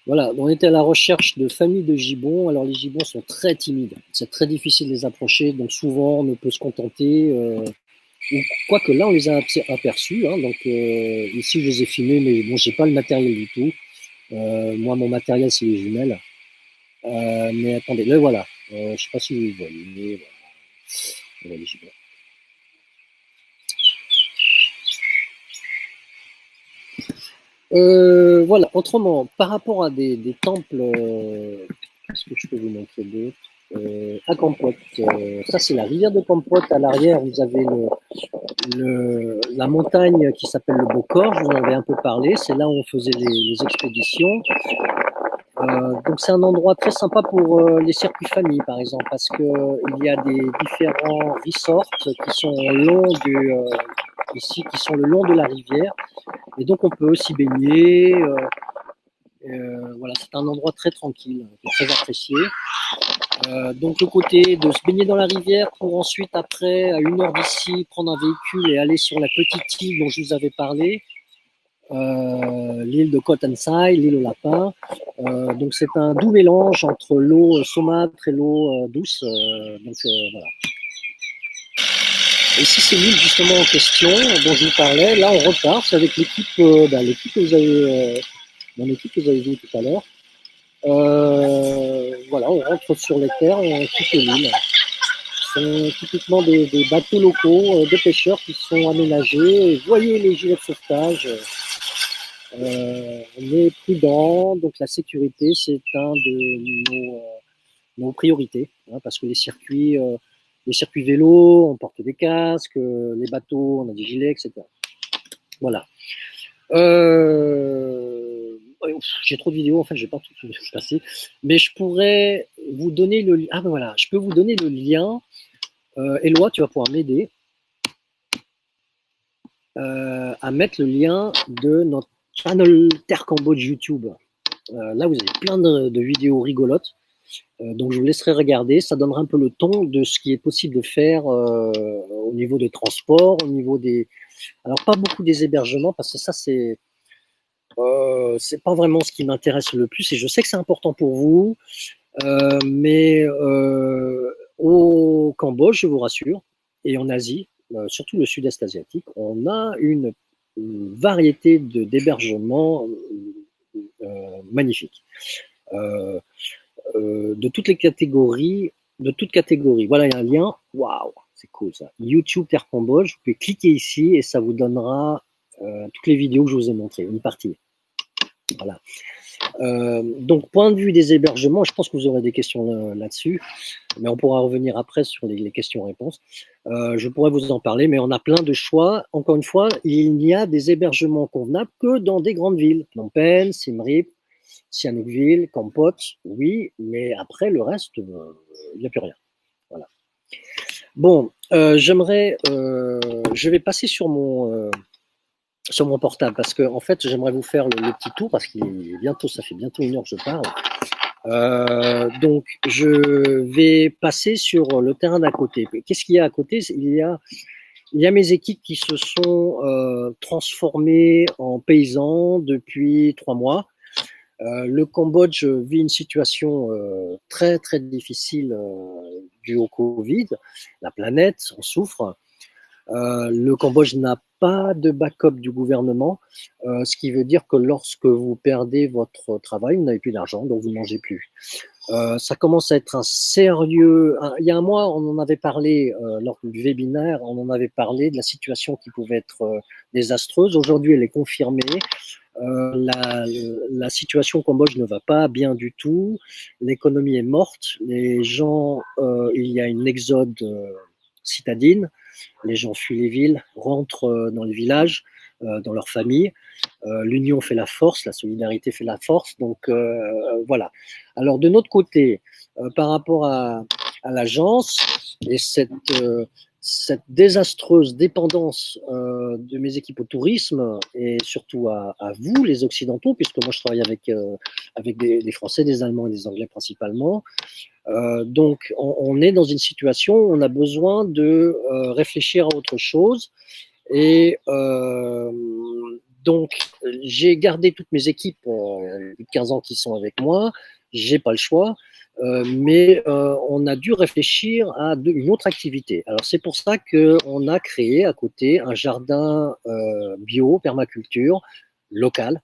Voilà, on était à la recherche de familles de gibbons. Alors les gibbons sont très timides, c'est très difficile de les approcher, donc souvent on ne peut se contenter. Quoique là on les a aperçus, hein, donc ici je les ai filmés, mais bon, j'ai pas le matériel du tout. Moi mon matériel c'est les jumelles. Mais attendez, là voilà, je sais pas si vous voyez, voilà les gibbons. Voilà, autrement, par rapport à des temples, qu'est-ce que je peux vous montrer d'autre à Kampot, ça c'est la rivière de Kampot, à l'arrière vous avez la montagne qui s'appelle le Bokor, je vous en avais un peu parlé, c'est là où on faisait les expéditions. Donc c'est un endroit très sympa pour les circuits famille par exemple, parce que il y a des différents resorts qui sont ici, qui sont le long de la rivière, et donc on peut aussi baigner. Voilà, c'est un endroit très tranquille, très apprécié. Donc le côté de se baigner dans la rivière pour ensuite après, à 1 heure d'ici, prendre un véhicule et aller sur la petite île dont je vous avais parlé, l'île de Koh Tan Sai, l'île au lapin. Donc c'est un doux mélange entre l'eau saumâtre et l'eau douce. Voilà. Ici c'est l'île justement en question dont je vous parlais. Là on repart, c'est avec l'équipe que vous avez mon équipe que vous avez vue tout à l'heure. Voilà, on rentre sur les terres, on quitte l'île. Ce sont typiquement des bateaux locaux de pêcheurs qui sont aménagés. Voyez les gilets de sauvetage. On est prudent, donc la sécurité c'est un de nos priorités, hein, parce que les circuits vélos, on porte des casques, les bateaux, on a des gilets, etc. Voilà. J'ai trop de vidéos, en fait, je vais pas tout passer, mais je pourrais vous donner le lien. Ah ben voilà, je peux vous donner le lien. Éloi, tu vas pouvoir m'aider à mettre le lien de notre channel Terre Cambodge YouTube. Là, vous avez plein de vidéos rigolotes. Donc, je vous laisserai regarder. Ça donnera un peu le ton de ce qui est possible de faire au niveau des transports, au niveau des... Alors, pas beaucoup des hébergements, parce que ça, c'est pas vraiment ce qui m'intéresse le plus. Et je sais que c'est important pour vous. Mais au Cambodge, je vous rassure, et en Asie, surtout le sud-est asiatique, on a une variété d'hébergements magnifiques. De toutes les catégories, de toutes catégories. Voilà, il y a un lien. Waouh, c'est cool ça. YouTube Terre Cambodge, vous pouvez cliquer ici et ça vous donnera toutes les vidéos que je vous ai montrées, une partie. Voilà. Donc, point de vue des hébergements, je pense que vous aurez des questions là-dessus, mais on pourra revenir après sur les questions-réponses. Je pourrais vous en parler, mais on a plein de choix. Encore une fois, il n'y a des hébergements convenables que dans des grandes villes. Phnom Penh, Siem Reap, Sihanoukville, Kampot, oui, mais après, le reste, il n'y a plus rien. Voilà. Bon, je vais passer sur mon portable parce que en fait j'aimerais vous faire le petit tour parce qu'il est bientôt, ça fait bientôt 1 heure que je parle. Donc je vais passer sur le terrain d'à côté. Qu'est-ce qu'il y a à côté? Il y a mes équipes qui se sont transformées en paysans depuis 3 mois. Le Cambodge vit une situation très très difficile due au Covid. La planète en souffre. Le Cambodge n'a pas de backup du gouvernement, ce qui veut dire que lorsque vous perdez votre travail, vous n'avez plus d'argent, donc vous ne mangez plus. Ça commence à être un sérieux... Il y a un mois, on en avait parlé lors du webinaire, on en avait parlé de la situation qui pouvait être désastreuse. Aujourd'hui, elle est confirmée. La situation au Cambodge ne va pas bien du tout. L'économie est morte. Les gens, il y a une exode citadine. Les gens fuient les villes, rentrent dans les villages, dans leurs familles. L'union fait la force, la solidarité fait la force. Donc voilà. Alors de notre côté, par rapport à l'agence et cette désastreuse dépendance de mes équipes au tourisme et surtout à vous, les Occidentaux, puisque moi je travaille avec des Français, des Allemands et des Anglais principalement. Donc, on est dans une situation où on a besoin de réfléchir à autre chose. Et donc, j'ai gardé toutes mes équipes, depuis 15 ans qui sont avec moi. J'ai pas le choix. Mais on a dû réfléchir à une autre activité. Alors, c'est pour ça qu'on a créé à côté un jardin bio, permaculture, local.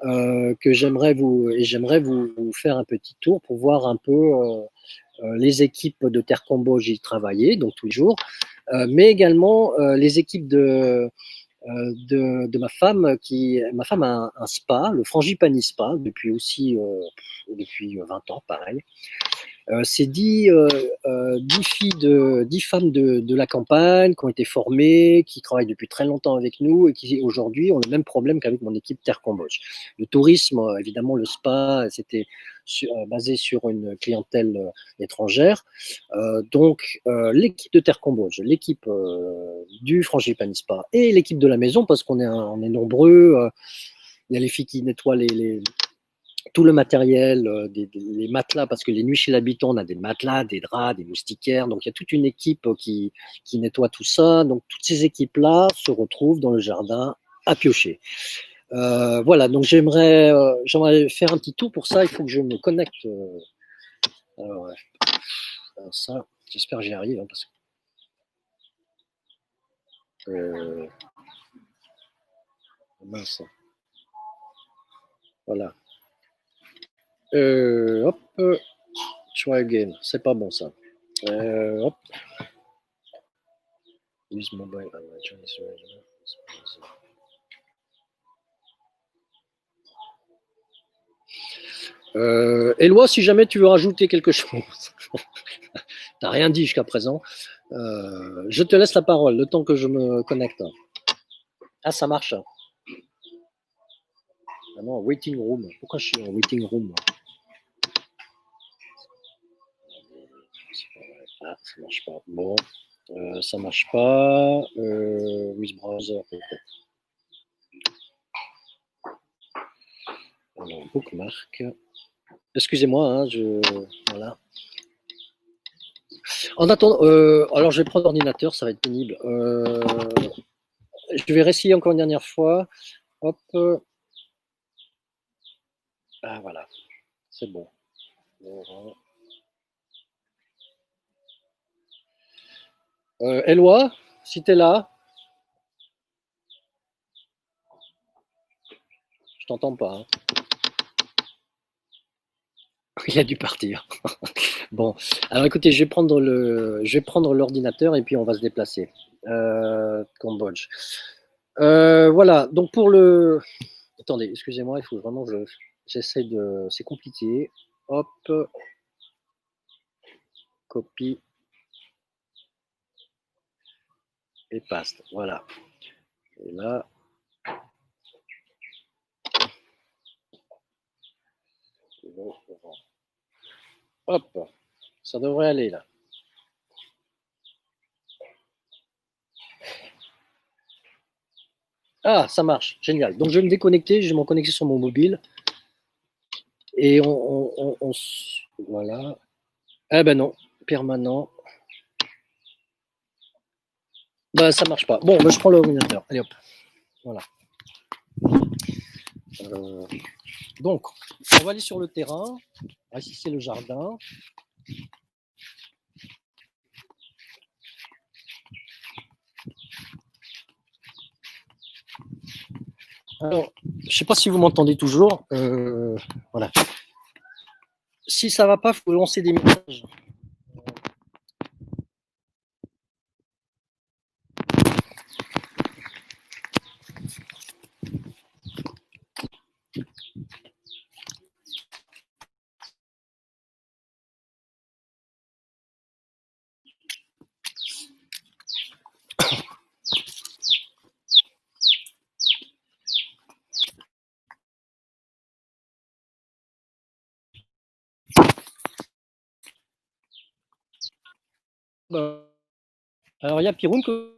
Que j'aimerais vous faire un petit tour pour voir un peu les équipes de Terre Cambodge y travailler, donc tous les jours, mais également les équipes de ma femme. Ma femme a un spa, le Frangipani Spa, depuis 20 ans, pareil. C'est 10 femmes de la campagne qui ont été formées, qui travaillent depuis très longtemps avec nous et qui aujourd'hui ont le même problème qu'avec mon équipe Terre Cambodge. Le tourisme, évidemment, le spa, c'était basé sur une clientèle étrangère. Donc, l'équipe de Terre Cambodge, l'équipe du Frangipani Spa et l'équipe de la maison, parce qu'on est nombreux. Il y a les filles qui nettoient tout le matériel, les matelas, parce que les nuits chez l'habitant, on a des matelas, des draps, des moustiquaires. Donc, il y a toute une équipe qui nettoie tout ça. Donc, toutes ces équipes-là se retrouvent dans le jardin à piocher. Voilà, donc j'aimerais faire un petit tour. Pour ça, il faut que je me connecte. Alors ça, j'espère que j'y arrive. Hein, parce que, mince. Voilà. Hop, try again. C'est pas bon ça. Hop. Use mobile. Éloi, si jamais tu veux rajouter quelque chose, t'as rien dit jusqu'à présent. Je te laisse la parole le temps que je me connecte. Ah, ça marche. Ah non, waiting room. Pourquoi je suis en waiting room? Ah, ça marche pas. Bon, ça marche pas. With browser. Alors, bookmark. Excusez-moi, hein, voilà. En attendant, alors je vais prendre l'ordinateur, ça va être pénible. Je vais réessayer encore une dernière fois. Hop. Ah voilà, c'est bon. Eloi, si tu es là, je t'entends pas. Hein. Il a dû partir. Bon, alors écoutez, je vais prendre l'ordinateur et puis on va se déplacer. Cambodge. Voilà, donc pour le... Attendez, excusez-moi, il faut vraiment que j'essaie de... C'est compliqué. Hop. Copie. Et paste. Voilà. Et là... Hop. Ça devrait aller là. Ah, ça marche. Génial. Donc je vais me déconnecter, je vais me connecter sur mon mobile. Et voilà. Eh ben non, permanent. Bah ça marche pas. Bon, bah, je prends l'ordinateur. Allez hop. Voilà. Donc, on va aller sur le terrain. Ah, ici c'est le jardin. Alors, je ne sais pas si vous m'entendez toujours. Voilà. Si ça ne va pas, il faut lancer des messages. Alors, il y a Piroun que...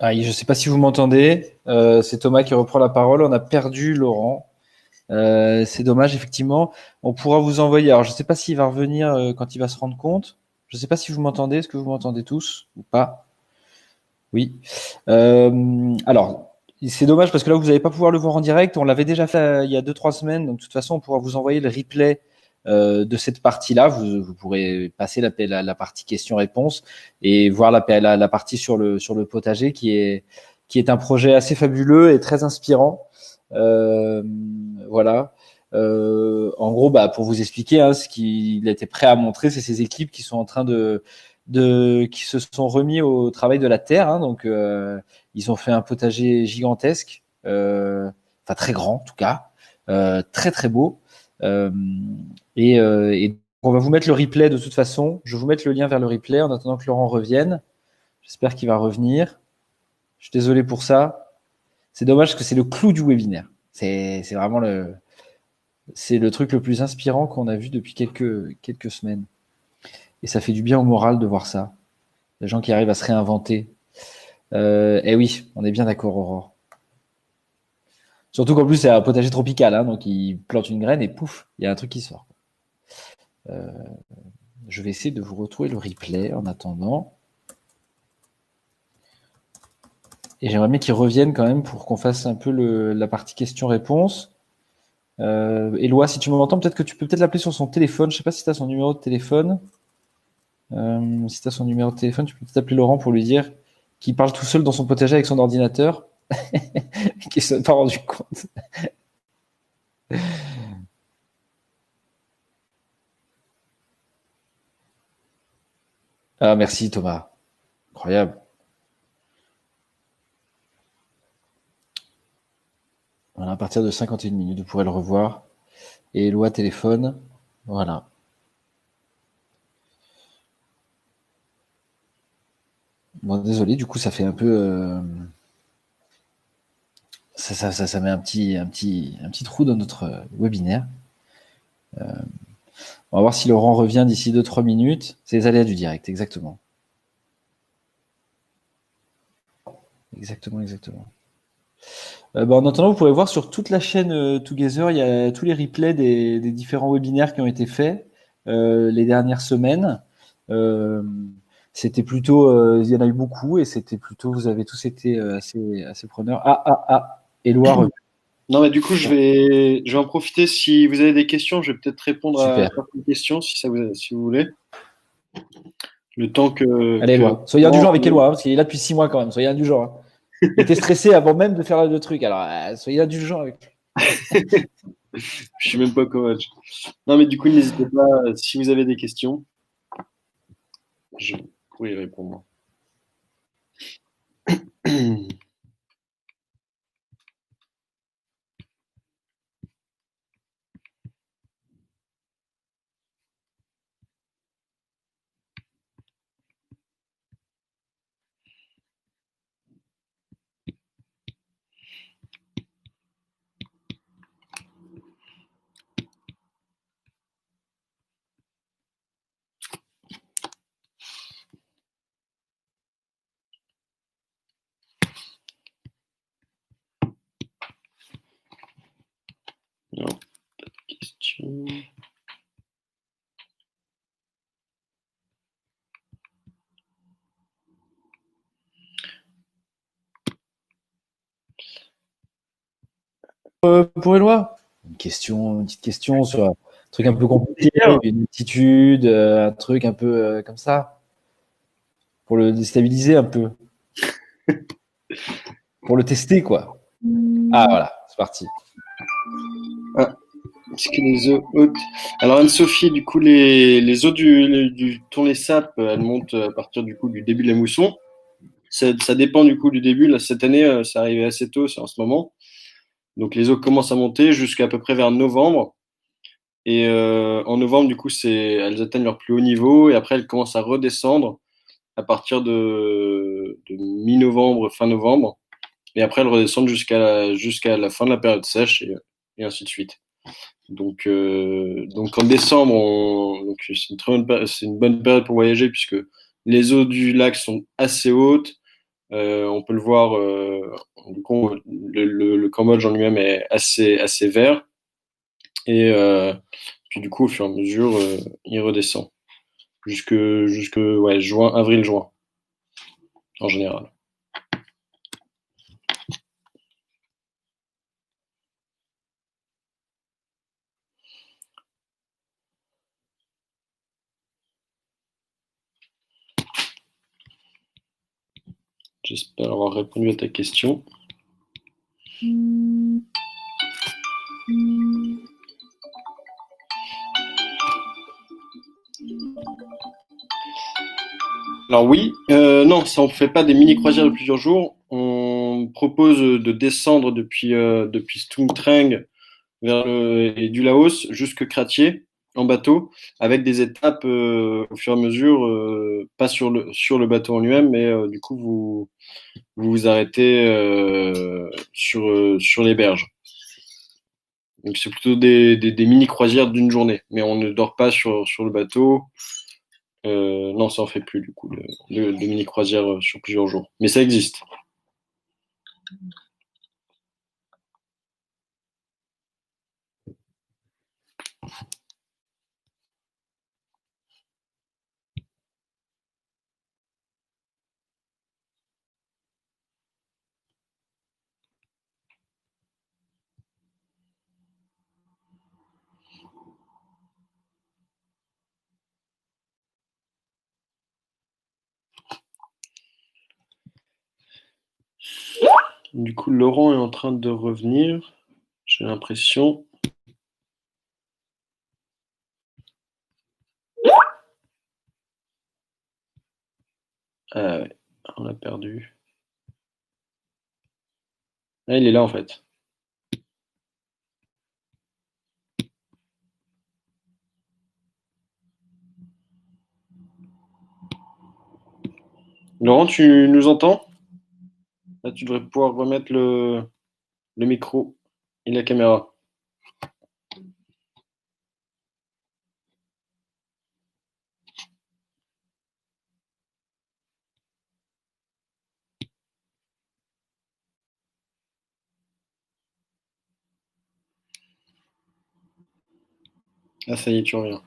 Ah, je ne sais pas si vous m'entendez. C'est Thomas qui reprend la parole. On a perdu Laurent. C'est dommage, effectivement. On pourra vous envoyer. Alors, je ne sais pas s'il va revenir quand il va se rendre compte. Je ne sais pas si vous m'entendez. Est-ce que vous m'entendez tous ou pas? Oui. Alors, c'est dommage parce que là, vous n'allez pas pouvoir le voir en direct. On l'avait déjà fait il y a 2-3 semaines. Donc, de toute façon, on pourra vous envoyer le replay de cette partie-là. Vous pourrez passer la partie questions-réponses et voir la partie sur le potager qui est un projet assez fabuleux et très inspirant. Voilà. En gros, bah, pour vous expliquer, hein, ce qu'il était prêt à montrer, c'est ces équipes qui sont en train qui se sont remis au travail de la terre. Hein, donc, ils ont fait un potager gigantesque, enfin très grand en tout cas, très très beau. Et on va vous mettre le replay de toute façon. Je vais vous mettre le lien vers le replay en attendant que Laurent revienne. J'espère qu'il va revenir. Je suis désolé pour ça. C'est dommage parce que c'est le clou du webinaire. C'est vraiment c'est le truc le plus inspirant qu'on a vu depuis quelques semaines. Et ça fait du bien au moral de voir ça. Les gens qui arrivent à se réinventer. Eh oui, on est bien d'accord, Aurore. Surtout qu'en plus, c'est un potager tropical. Hein, donc, ils plantent une graine et pouf, il y a un truc qui sort. Je vais essayer de vous retrouver le replay en attendant. Et j'aimerais bien qu'ils reviennent quand même pour qu'on fasse un peu la partie questions-réponses. Éloi, si tu m'entends, peut-être que tu peux peut-être l'appeler sur son téléphone. Je ne sais pas si tu as son numéro de téléphone. Si tu as son numéro de téléphone, tu peux peut-être appeler Laurent pour lui dire qu'il parle tout seul dans son potager avec son ordinateur et qu'il ne s'est pas rendu compte. Ah, merci Thomas. Incroyable. Voilà, à partir de 51 minutes, vous pourrez le revoir. Et Éloi téléphone. Voilà. Bon, désolé, du coup, ça fait un peu... ça met un petit trou dans notre webinaire. On va voir si Laurent revient d'ici 2-3 minutes. C'est les aléas du direct, exactement. Exactement. En attendant, vous pourrez voir sur toute la chaîne Together, il y a tous les replays des différents webinaires qui ont été faits les dernières semaines. C'était plutôt, il y en a eu beaucoup et c'était plutôt, vous avez tous été assez preneurs. Éloi. Non, mais du coup, je vais en profiter. Si vous avez des questions, je vais peut-être répondre à certaines questions si vous voulez. Le temps que. Allez, Éloi. Soyez indulgent avec Éloi, parce qu'il est là depuis 6 mois quand même. Soyez indulgent. Hein. Il était stressé avant même de faire le truc. Alors, soyez indulgent avec lui. Je suis même pas coach. Non, mais du coup, n'hésitez pas, si vous avez des questions, je pourrais y répondre. Non, pas de questions. Pour Éloi, une petite question sur un truc un peu compliqué, une attitude, un truc un peu comme ça, pour le déstabiliser un peu, pour le tester quoi. Ah voilà, c'est parti. Est-ce que les eaux hautes. Alors Anne-Sophie, du coup, les eaux du tourner sap, elles montent à partir du coup du début de la mousson. Ça dépend du coup du début. Là, cette année, ça arrivait assez tôt, c'est en ce moment. Donc les eaux commencent à monter jusqu'à peu près vers novembre. Et en novembre, du coup, elles atteignent leur plus haut niveau et après elles commencent à redescendre à partir de mi-novembre, fin novembre. Et après elles redescendent jusqu'à la fin de la période sèche et ainsi de suite. Donc en décembre, c'est une bonne période pour voyager puisque les eaux du lac sont assez hautes. On peut le voir, du coup, le Cambodge en lui-même est assez vert. Et puis du coup, au fur et à mesure, il redescend jusque ouais, avril-juin en général. J'espère avoir répondu à ta question. Alors oui, non, ça on fait pas des mini croisières de plusieurs jours. On propose de descendre depuis Stung Treng et du Laos jusque Kratie en bateau, avec des étapes au fur et à mesure, pas sur le bateau en lui-même, mais du coup vous arrêtez sur les berges. Donc c'est plutôt des mini croisières d'une journée, mais on ne dort pas sur le bateau. Non, ça en fait plus du coup de mini croisières sur plusieurs jours, mais ça existe. Du coup, Laurent est en train de revenir, j'ai l'impression. Ah ouais, on l'a perdu. Ah, il est là en fait. Laurent, tu nous entends? Là, tu devrais pouvoir remettre le micro et la caméra. Ah, ça y est, tu reviens.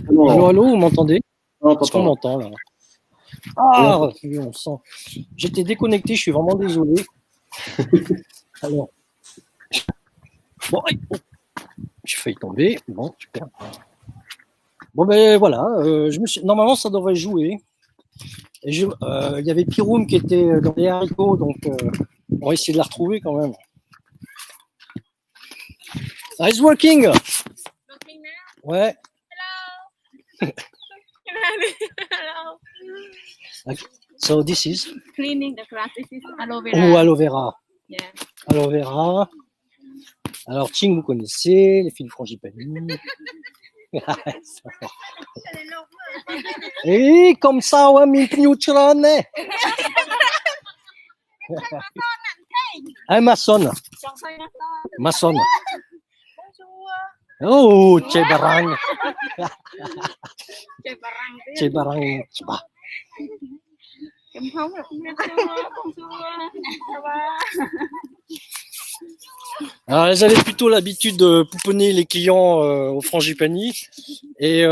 Allô, allô, vous m'entendez? Non, Est-ce qu'on m'entend là? Ah, on sent. J'étais déconnecté, je suis vraiment désolé. Alors, bon, j'ai failli tomber. Bon, super. Bon ben voilà, normalement ça devrait jouer. Il y avait Piroum qui était dans les haricots, donc on va essayer de la retrouver quand même. Ah, it's working. Looking now? Ouais. Hello. Hello. So this is Cleaning the grass. This is aloe vera. oh, aloe vera. Yeah. Aloe vera. Alors Ching, vous connaissez les fils de frangipani. Et comme ça, ouais, mi piuccione. Ah, maçonne. Maçonne. Oh, c'è barang. C'è barang. Alors, elles avaient plutôt l'habitude de pouponner les clients au frangipani et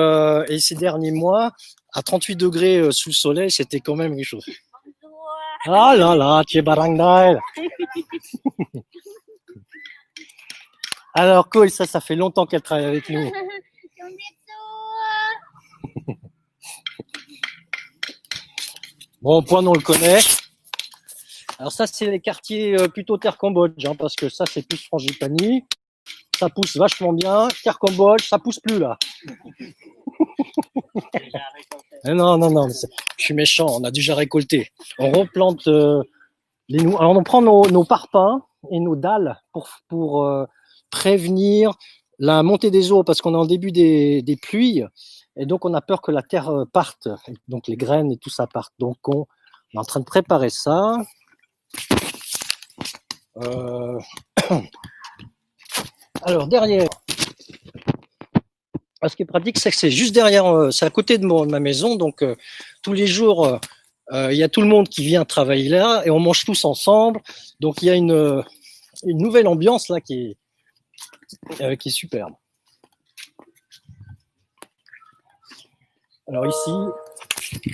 ces derniers mois, à 38 degrés sous le soleil, c'était quand même quelque chose. Ah là là, c'è barang dai. Alors, Cole, ça fait longtemps qu'elle travaille avec nous. Bon, Point, on le connaît. Alors ça, c'est les quartiers plutôt Terre Cambodge, hein, parce que ça, c'est plus frangipani. Ça pousse vachement bien. Terre Cambodge, ça pousse plus, là. Non, je suis méchant, on a déjà récolté. On replante les nous. Alors, on prend nos parpaings et nos dalles pour prévenir la montée des eaux, parce qu'on est en début des pluies. Et donc, on a peur que la terre parte, donc les graines et tout ça parte. Donc, on est en train de préparer ça. Alors, derrière, ce qui est pratique, c'est que c'est juste derrière, c'est à côté de ma maison. Donc, tous les jours, il y a tout le monde qui vient travailler là et on mange tous ensemble. Donc, il y a une nouvelle ambiance là qui est superbe. Alors ici, je ne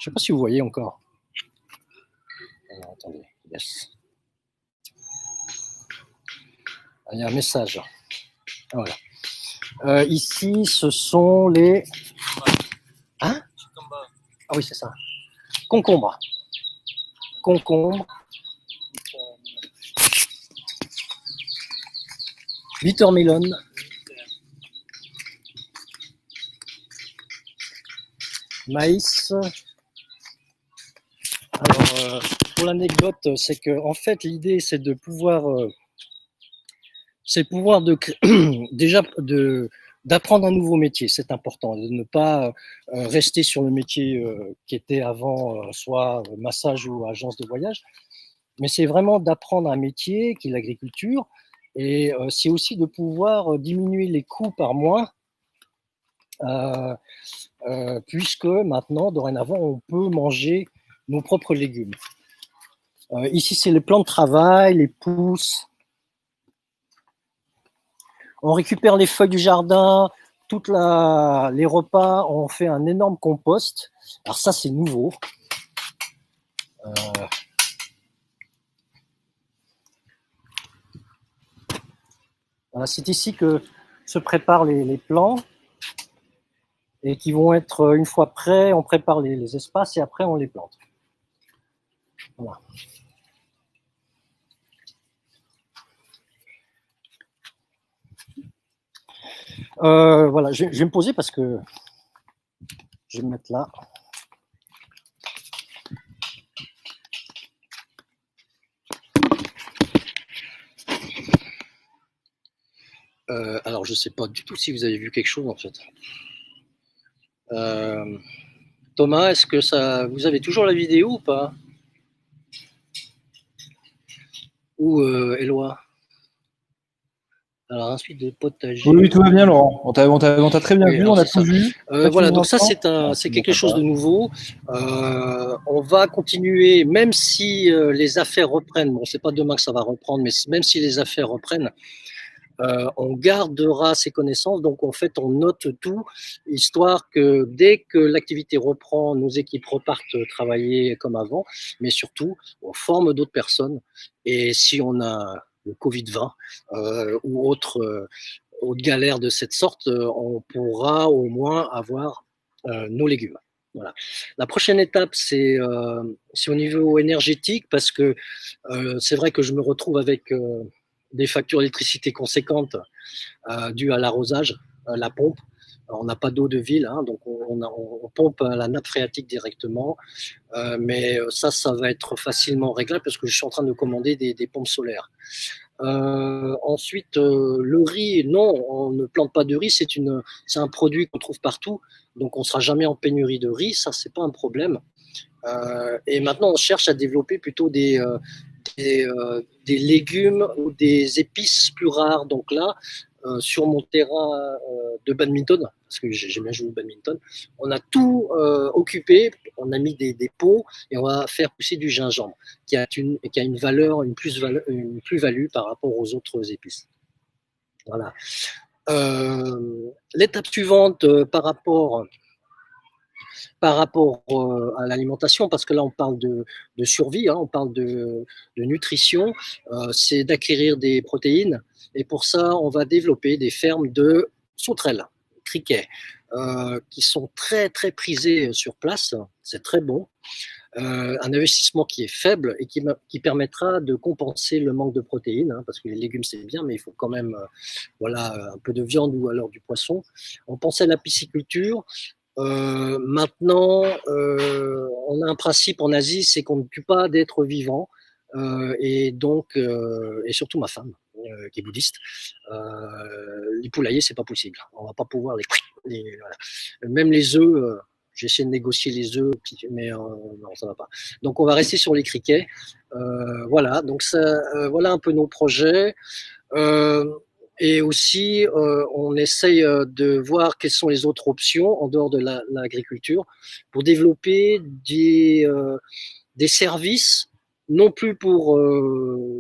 sais pas si vous voyez encore. Alors, attendez, yes. Ah, il y a un message. Voilà. Ici, ce sont les... Hein? Ah oui, c'est ça. Concombre. Concombre. Bittermelon. Maïs. Alors, pour l'anecdote, c'est que en fait, l'idée, c'est de pouvoir, déjà d'apprendre un nouveau métier. C'est important de ne pas rester sur le métier qui était avant, soit massage ou agence de voyage, mais c'est vraiment d'apprendre un métier qui est l'agriculture, et c'est aussi de pouvoir diminuer les coûts par mois. Puisque maintenant, dorénavant, on peut manger nos propres légumes. Ici, c'est les plans de travail, les pousses. On récupère les feuilles du jardin, les repas, on fait un énorme compost. Alors ça, c'est nouveau. Voilà, c'est ici que se préparent les plants. Et qui vont être, une fois prêts, on prépare les espaces et après on les plante. Voilà. Voilà, je vais me poser parce que je vais me mettre là. Alors, je ne sais pas du tout si vous avez vu quelque chose, en fait. Thomas, est-ce que vous avez toujours la vidéo ou pas? Ou Éloi? Alors, ensuite de potager. Oui, tout va bien, Laurent. On t'a très bien Oui, vu, alors on a c'est tout ça. vu. Voilà, donc ça, c'est quelque chose de nouveau. On va continuer, même si les affaires reprennent. Bon, c'est pas demain que ça va reprendre, mais même si les affaires reprennent, on gardera ces connaissances. Donc, en fait, on note tout, histoire que dès que l'activité reprend, nos équipes repartent travailler comme avant. Mais surtout, on forme d'autres personnes. Et si on a le Covid-20 ou autre galère de cette sorte, on pourra au moins avoir nos légumes. Voilà. La prochaine étape, c'est au niveau énergétique, parce que c'est vrai que je me retrouve avec des factures d'électricité conséquentes dues à l'arrosage, la pompe. Alors, on n'a pas d'eau de ville, hein, donc on pompe la nappe phréatique directement, mais ça va être facilement réglable parce que je suis en train de commander des pompes solaires. Ensuite, le riz, non, on ne plante pas de riz, c'est un produit qu'on trouve partout, donc on ne sera jamais en pénurie de riz, ça c'est pas un problème. Et maintenant, on cherche à développer plutôt des légumes ou des épices plus rares. Donc là, sur mon terrain de badminton, parce que j'aime bien jouer au badminton, on a tout occupé, on a mis des pots et on va faire pousser du gingembre qui a une valeur, une plus-value par rapport aux autres épices. Voilà. L'étape suivante par rapport à l'alimentation, parce que là on parle de survie, hein, on parle de nutrition, c'est d'acquérir des protéines, et pour ça on va développer des fermes de sauterelles, criquets, qui sont très très prisées sur place, c'est très bon. Un investissement qui est faible et qui permettra de compenser le manque de protéines, hein, parce que les légumes c'est bien, mais il faut quand même un peu de viande ou alors du poisson. On pensait à la pisciculture. Maintenant, on a un principe en Asie, c'est qu'on ne tue pas d'êtres vivants, et donc, et surtout ma femme, qui est bouddhiste, les poulaillers, c'est pas possible. On va pas pouvoir voilà. Même les œufs, j'ai essayé de négocier les œufs, mais non, ça va pas. Donc, on va rester sur les criquets. Voilà, donc voilà un peu nos projets. Et aussi, on essaye de voir quelles sont les autres options en dehors de l'agriculture pour développer des services, non plus pour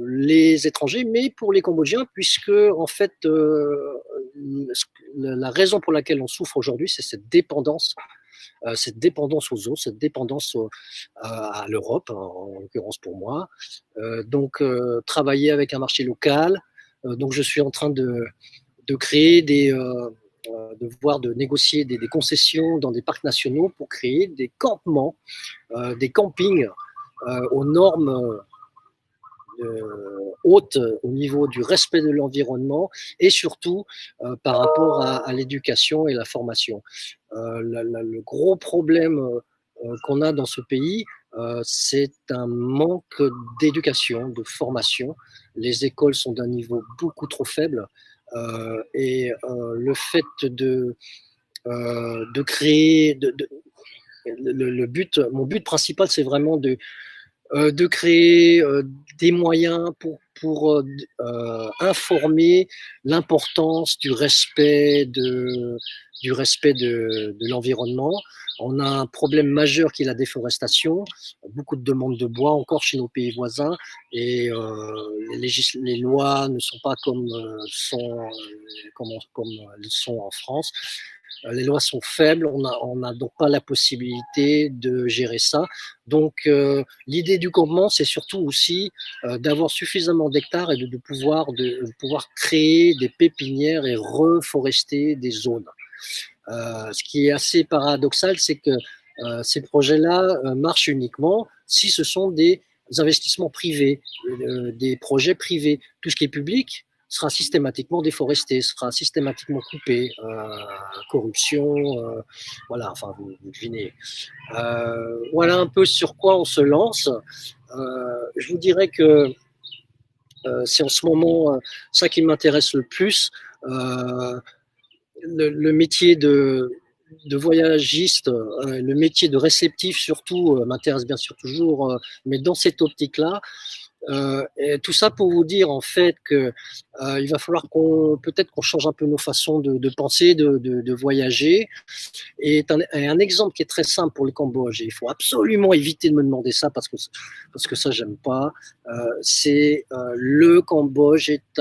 les étrangers, mais pour les Cambodgiens, puisque en fait, la raison pour laquelle on souffre aujourd'hui, c'est cette dépendance aux eaux, cette dépendance à l'Europe, en l'occurrence pour moi. Donc, travailler avec un marché local. Donc, je suis en train de créer de négocier des concessions dans des parcs nationaux pour créer des campements, des campings aux normes hautes au niveau du respect de l'environnement et surtout par rapport à l'éducation et la formation. Le gros problème qu'on a dans ce pays, c'est un manque d'éducation, de formation. Les écoles sont d'un niveau beaucoup trop faible, et le fait de créer, mon but principal, c'est vraiment de créer des moyens pour informer l'importance du respect de l'environnement. On a un problème majeur qui est la déforestation, beaucoup de demandes de bois encore chez nos pays voisins, et les lois ne sont pas comme elles sont en France. Les lois sont faibles, on n'a donc pas la possibilité de gérer ça. Donc, l'idée du campement, c'est surtout aussi d'avoir suffisamment d'hectares et de pouvoir créer des pépinières et reforester des zones. Ce qui est assez paradoxal, c'est que ces projets-là marchent uniquement si ce sont des investissements privés, des projets privés. Tout ce qui est public sera systématiquement déforesté, sera systématiquement coupé, corruption, voilà, enfin vous devinez. Voilà un peu sur quoi on se lance. Je vous dirais que c'est en ce moment ça qui m'intéresse le plus. le métier de voyagiste, le métier de réceptif surtout m'intéresse bien sûr toujours, mais dans cette optique-là, et tout ça pour vous dire en fait que il va falloir peut-être qu'on change un peu nos façons de penser, de voyager. Et un exemple qui est très simple pour le Cambodge, et il faut absolument éviter de me demander ça parce que ça j'aime pas. C'est le Cambodge est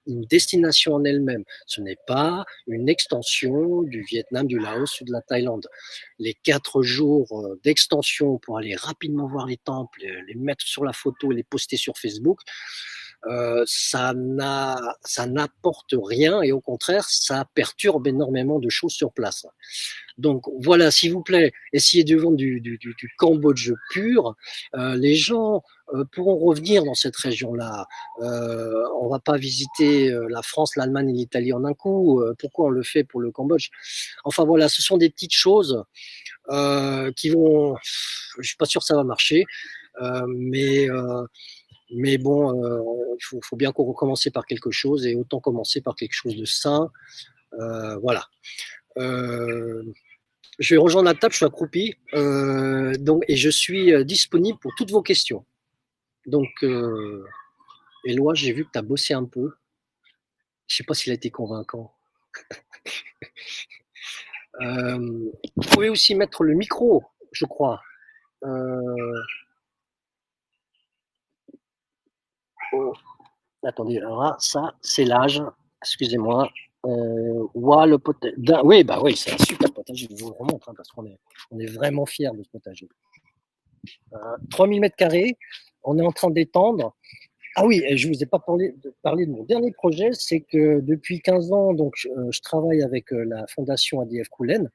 une destination en elle-même. Ce n'est pas une extension du Vietnam, du Laos ou de la Thaïlande. Les 4 jours d'extension pour aller rapidement voir les temples, les mettre sur la photo et les poster sur Facebook, ça n'apporte rien et au contraire, ça perturbe énormément de choses sur place. Donc voilà, s'il vous plaît, essayez de vendre du Cambodge pur. Les gens pourront revenir dans cette région-là. On va pas visiter la France, l'Allemagne et l'Italie en un coup. Pourquoi on le fait pour le Cambodge? Enfin voilà, ce sont des petites choses qui vont. Je suis pas sûr que ça va marcher, mais bon, il faut bien qu'on recommence par quelque chose et autant commencer par quelque chose de sain. Voilà. Je vais rejoindre la table, je suis accroupi, et je suis disponible pour toutes vos questions. Donc, Éloi, j'ai vu que tu as bossé un peu. Je ne sais pas s'il a été convaincant. Vous pouvez aussi mettre le micro, je crois. Oh. Attendez, alors là, ça, c'est l'âge. Excusez-moi. Le potager. Oui, bah oui, c'est un super potager. Je vous le remontre parce qu'on est vraiment fiers de ce potager. 3000 m², on est en train d'étendre. Ah oui, et je ne vous ai pas parlé de mon dernier projet, c'est que depuis 15 ans, donc, je travaille avec la fondation ADF Koulen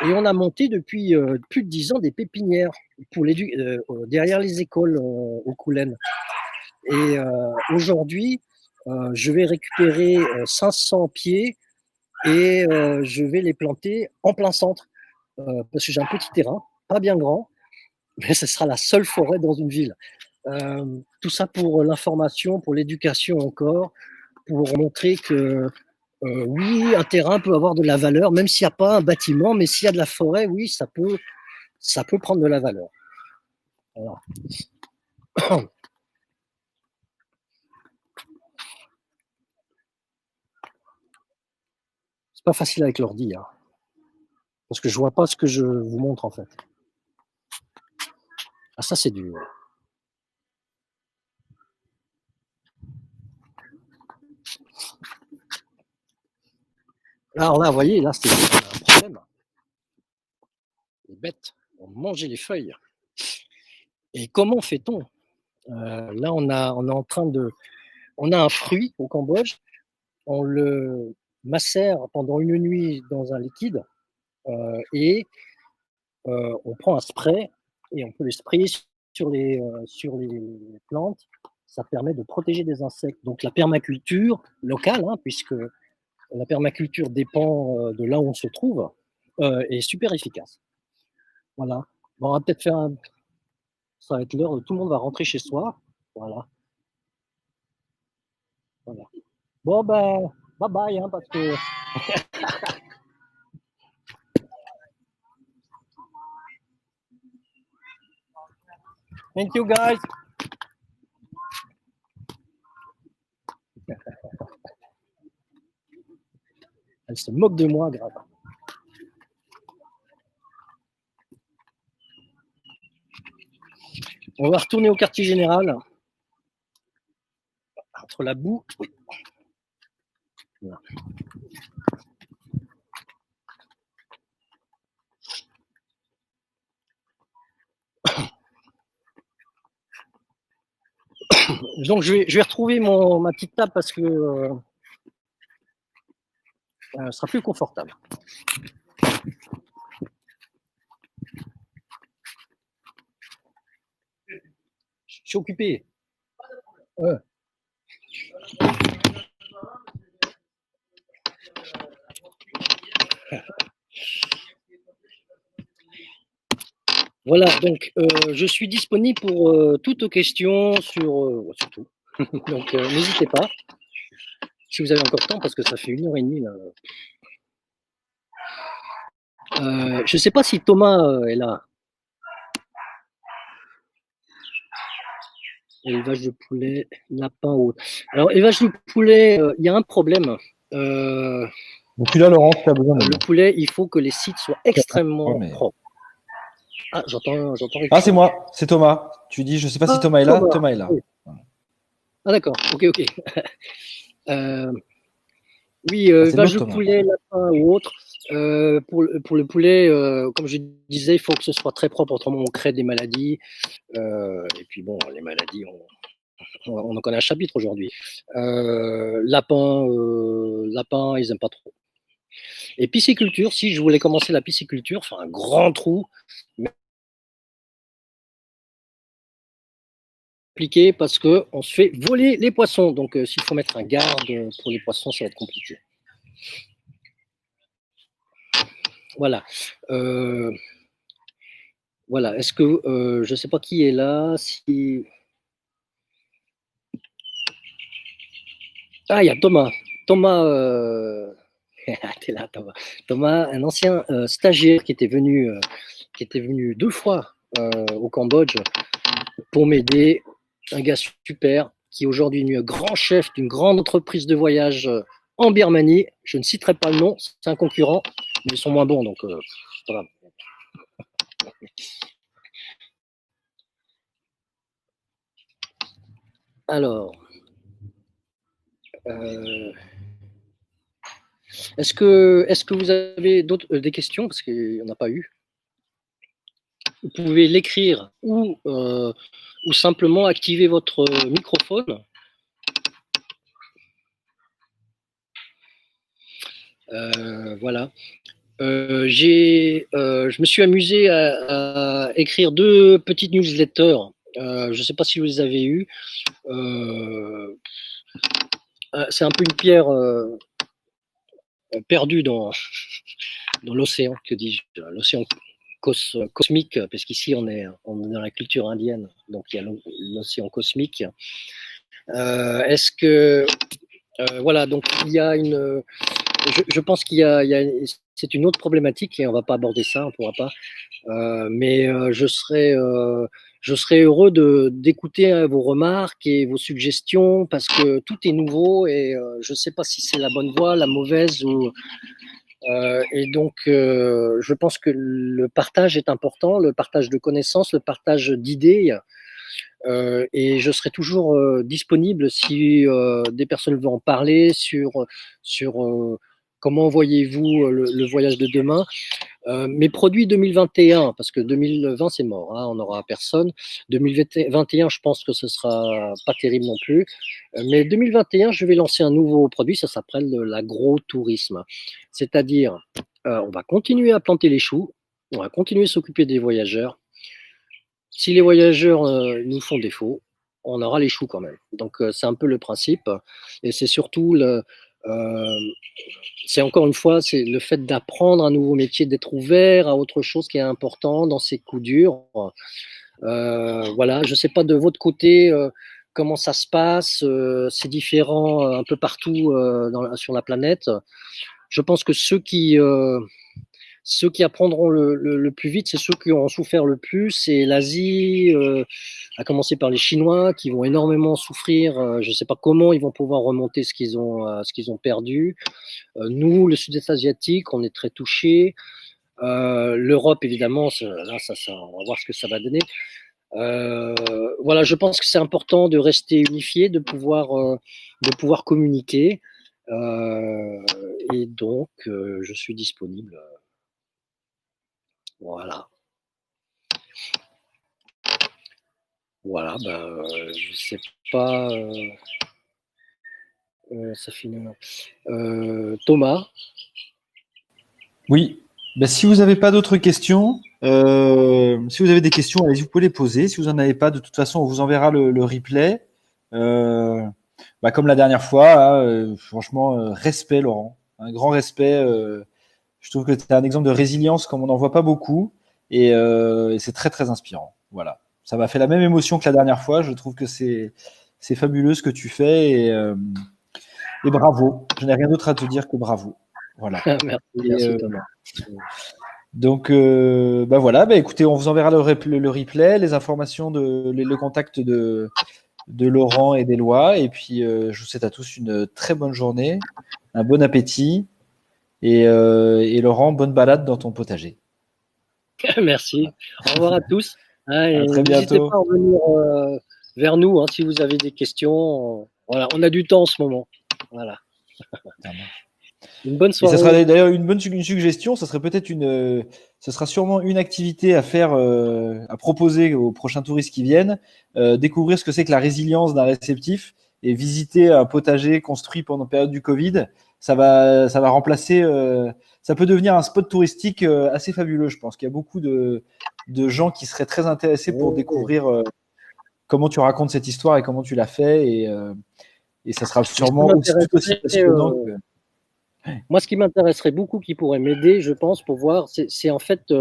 et on a monté depuis plus de 10 ans des pépinières pour derrière les écoles au Koulen. Et aujourd'hui, je vais récupérer 500 pieds et je vais les planter en plein centre parce que j'ai un petit terrain, pas bien grand, mais ce sera la seule forêt dans une ville. Tout ça pour l'information, pour l'éducation encore, pour montrer que oui, un terrain peut avoir de la valeur, même s'il n'y a pas un bâtiment, mais s'il y a de la forêt, oui, ça peut prendre de la valeur. Voilà. C'est pas facile avec l'ordi, hein, parce que je vois pas ce que je vous montre en fait. Ah, ça c'est dur. Alors là, vous voyez, là, c'était un problème. Les bêtes ont mangé les feuilles. Et comment fait-on? Là, on est en train on a un fruit au Cambodge, on le macère pendant une nuit dans un liquide et on prend un spray et on peut le sprayer sur les plantes. Ça permet de protéger des insectes. Donc la permaculture locale, hein, puisque la permaculture dépend de là où on se trouve, est super efficace. Voilà. Bon, on va peut-être faire ça va être l'heure où tout le monde va rentrer chez soi. Voilà. Voilà. Bon, ben, bye bye, hein, parce que. Thank you, guys. Elle se moque de moi, grave. On va retourner au quartier général. Entre la boue. Oui. Voilà. Donc je vais retrouver ma petite table parce que ce sera plus confortable. Je suis occupé. Voilà, donc je suis disponible pour toutes questions sur tout. Donc n'hésitez pas. si vous avez encore le temps, parce que ça fait 1h30 là. Je ne sais pas si Thomas est là. Élevage de poulet, lapin ou autre. Alors, élevage de poulet, il y a un problème. Donc, tu là, Laurent, tu as besoin de le poulet, il faut que les sites soient extrêmement propres. Ah, j'entends. Ah, c'est moi, c'est Thomas. Tu dis, je ne sais pas si Thomas est là. Thomas est là. Oui. Ah, d'accord, ok. Oui, élevage de poulet, lapin ou autre. Pour le poulet, comme je disais, il faut que ce soit très propre, autrement on crée des maladies. Et puis bon, les maladies, on en connaît un chapitre aujourd'hui. Lapin, ils n'aiment pas trop. Et pisciculture, si je voulais commencer la pisciculture, faire un grand trou, compliqué parce qu'on se fait voler les poissons. Donc, s'il faut mettre un garde pour les poissons, ça va être compliqué. Voilà. Voilà. Est-ce que je ne sais pas qui est là, si. Ah, il y a Thomas. Thomas, t'es là, Thomas. Thomas, un ancien stagiaire qui était venu 2 fois au Cambodge pour m'aider. Un gars super qui est aujourd'hui grand chef d'une grande entreprise de voyage en Birmanie. Je ne citerai pas le nom, c'est un concurrent, mais ils sont moins bons, donc c'est pas grave. Alors, est-ce que vous avez des questions? Parce qu'il n'y en a pas eu. Vous pouvez l'écrire ou simplement activer votre microphone. Voilà. Je me suis amusé à écrire 2 petites newsletters. Je ne sais pas si vous les avez eues. C'est un peu une pierre perdue dans l'océan, que dis-je, l'océan cosmique, parce qu'ici on est dans la culture indienne, donc il y a l'océan cosmique. Est-ce que voilà, donc il y a une. Je pense qu'il y a c'est une autre problématique et on ne va pas aborder ça, on ne pourra pas. Mais je serais heureux d'écouter vos remarques et vos suggestions parce que tout est nouveau et je ne sais pas si c'est la bonne voie, la mauvaise et donc je pense que le partage est important, le partage de connaissances, le partage d'idées. Et je serai toujours disponible si des personnes veulent en parler sur comment voyez-vous le voyage de demain. Mes produits 2021, parce que 2020 c'est mort, hein, on n'aura personne. 2021, je pense que ce sera pas terrible non plus. Mais 2021, je vais lancer un nouveau produit, ça s'appelle l'agrotourisme. C'est-à-dire, on va continuer à planter les choux, on va continuer à s'occuper des voyageurs. Si les voyageurs nous font défaut, on aura les choux quand même. Donc c'est un peu le principe. Et c'est surtout c'est encore une fois, c'est le fait d'apprendre un nouveau métier, d'être ouvert à autre chose qui est important dans ces coups durs. Voilà, je ne sais pas de votre côté comment ça se passe. C'est différent un peu partout sur la planète. Je pense que ceux qui apprendront le plus vite, c'est ceux qui ont souffert le plus. C'est l'Asie, à commencer par les Chinois, qui vont énormément souffrir. Je ne sais pas comment ils vont pouvoir remonter ce qu'ils ont perdu. Nous, le Sud-Est asiatique, on est très touchés. L'Europe, évidemment, là, on va voir ce que ça va donner. Voilà, je pense que c'est important de rester unifié, de pouvoir communiquer. Et donc, je suis disponible. Voilà. Voilà, je sais pas. Ça finit. Thomas. Oui. Si vous n'avez pas d'autres questions, si vous avez des questions, allez-y, vous pouvez les poser. Si vous n'en avez pas, de toute façon, on vous enverra le replay. Comme la dernière fois, hein, franchement, respect, Laurent. Un grand respect. Je trouve que tu es un exemple de résilience comme on n'en voit pas beaucoup. Et c'est très, très inspirant. Voilà. Ça m'a fait la même émotion que la dernière fois. Je trouve que c'est fabuleux ce que tu fais. Et bravo. Je n'ai rien d'autre à te dire que bravo. Voilà. Merci Thomas. Donc, voilà. Écoutez, on vous enverra le replay, les informations, le contact de Laurent et d'Éloi. Et puis, je vous souhaite à tous une très bonne journée, un bon appétit. Et Laurent, bonne balade dans ton potager. Merci. Au revoir à tous. À très n'hésitez bientôt. pas à revenir vers nous si vous avez des questions. Voilà, on a du temps en ce moment. Voilà. Une bonne Et soirée. ça sera d'ailleurs une suggestion. Ça serait peut-être ce sera sûrement une activité à faire, à proposer aux prochains touristes qui viennent, découvrir ce que c'est que la résilience d'un réceptif et visiter un potager construit pendant la période du Covid. Ça va remplacer. Ça peut devenir un spot touristique assez fabuleux. Je pense qu'il y a beaucoup de gens qui seraient très intéressés pour découvrir comment tu racontes cette histoire et comment tu l'as fait. Et ça sera sûrement tout aussi passionnant que. Moi, ce qui m'intéresserait beaucoup, qui pourrait m'aider, je pense, pour voir, c'est en fait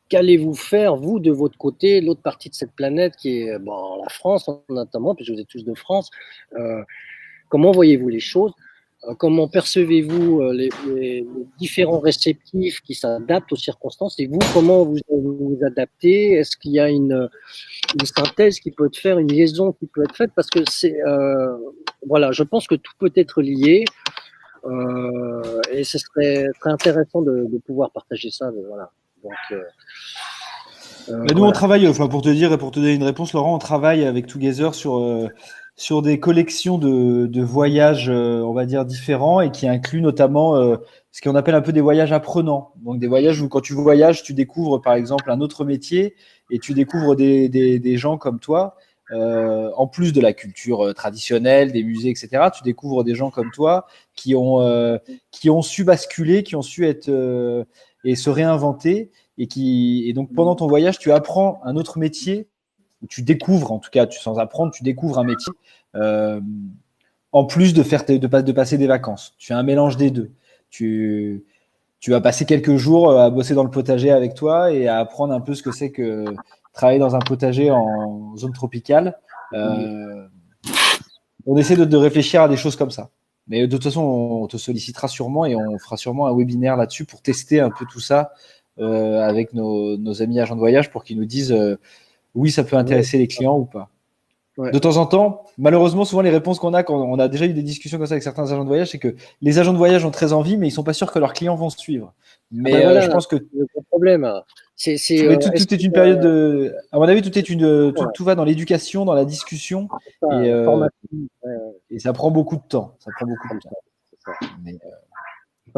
qu'allez-vous faire, vous, de votre côté, l'autre partie de cette planète qui est la France, notamment, puisque vous êtes tous de France. Comment voyez-vous les choses? Comment percevez-vous les différents réceptifs qui s'adaptent aux circonstances? Et vous, comment vous adaptez? Est-ce qu'il y a une synthèse qui peut être faite, une liaison qui peut être faite? Parce que voilà, je pense que tout peut être lié. Et ce serait très intéressant de pouvoir partager ça. Voilà. Donc, Mais nous, on travaille, pour te dire et pour te donner une réponse, Laurent, on travaille avec Together sur des collections de voyages, on va dire, différents et qui incluent notamment ce qu'on appelle un peu des voyages apprenants. Donc des voyages où quand tu voyages, tu découvres par exemple un autre métier et tu découvres des gens comme toi. En plus de la culture traditionnelle, des musées, etc., tu découvres des gens comme toi qui ont su basculer, qui ont su être et se réinventer. Et donc pendant ton voyage, tu apprends un autre métier. Tu découvres, en tout cas, sans apprendre, tu découvres un métier en plus de passer des vacances. Tu as un mélange des deux. Tu vas passer quelques jours à bosser dans le potager avec toi et à apprendre un peu ce que c'est que travailler dans un potager en zone tropicale. On essaie de réfléchir à des choses comme ça. Mais de toute façon, on te sollicitera sûrement et on fera sûrement un webinaire là-dessus pour tester un peu tout ça avec nos amis agents de voyage pour qu'ils nous disent oui, ça peut intéresser les clients ou pas. De temps en temps, malheureusement, souvent les réponses qu'on a quand on a déjà eu des discussions comme ça avec certains agents de voyage, c'est que les agents de voyage ont très envie, mais ils sont pas sûrs que leurs clients vont suivre. Mais voilà, je pense que le problème, tout est une période de. À mon avis, tout va dans l'éducation, dans la discussion, et ça prend beaucoup de temps. Ça prend beaucoup de temps. Mais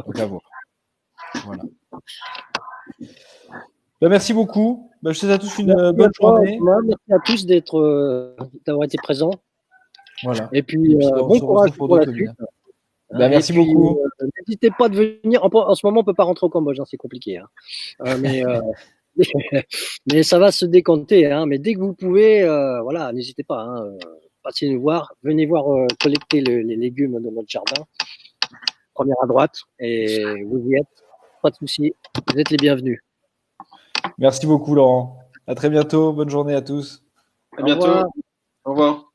donc à voir. Voilà. Merci beaucoup. Je vous souhaite à tous une bonne journée. Merci à tous d'avoir été présents. Voilà. Et puis, bon courage pour la suite. Merci beaucoup. N'hésitez pas de venir. En ce moment, on ne peut pas rentrer au Cambodge, c'est compliqué. Mais ça va se décanter. Mais dès que vous pouvez, voilà, n'hésitez pas. Passez nous voir. Venez voir collecter les légumes dans notre jardin. Première à droite. Et vous y êtes. Pas de souci. Vous êtes les bienvenus. Merci beaucoup, Laurent. À très bientôt. Bonne journée à tous. À bientôt. Au revoir.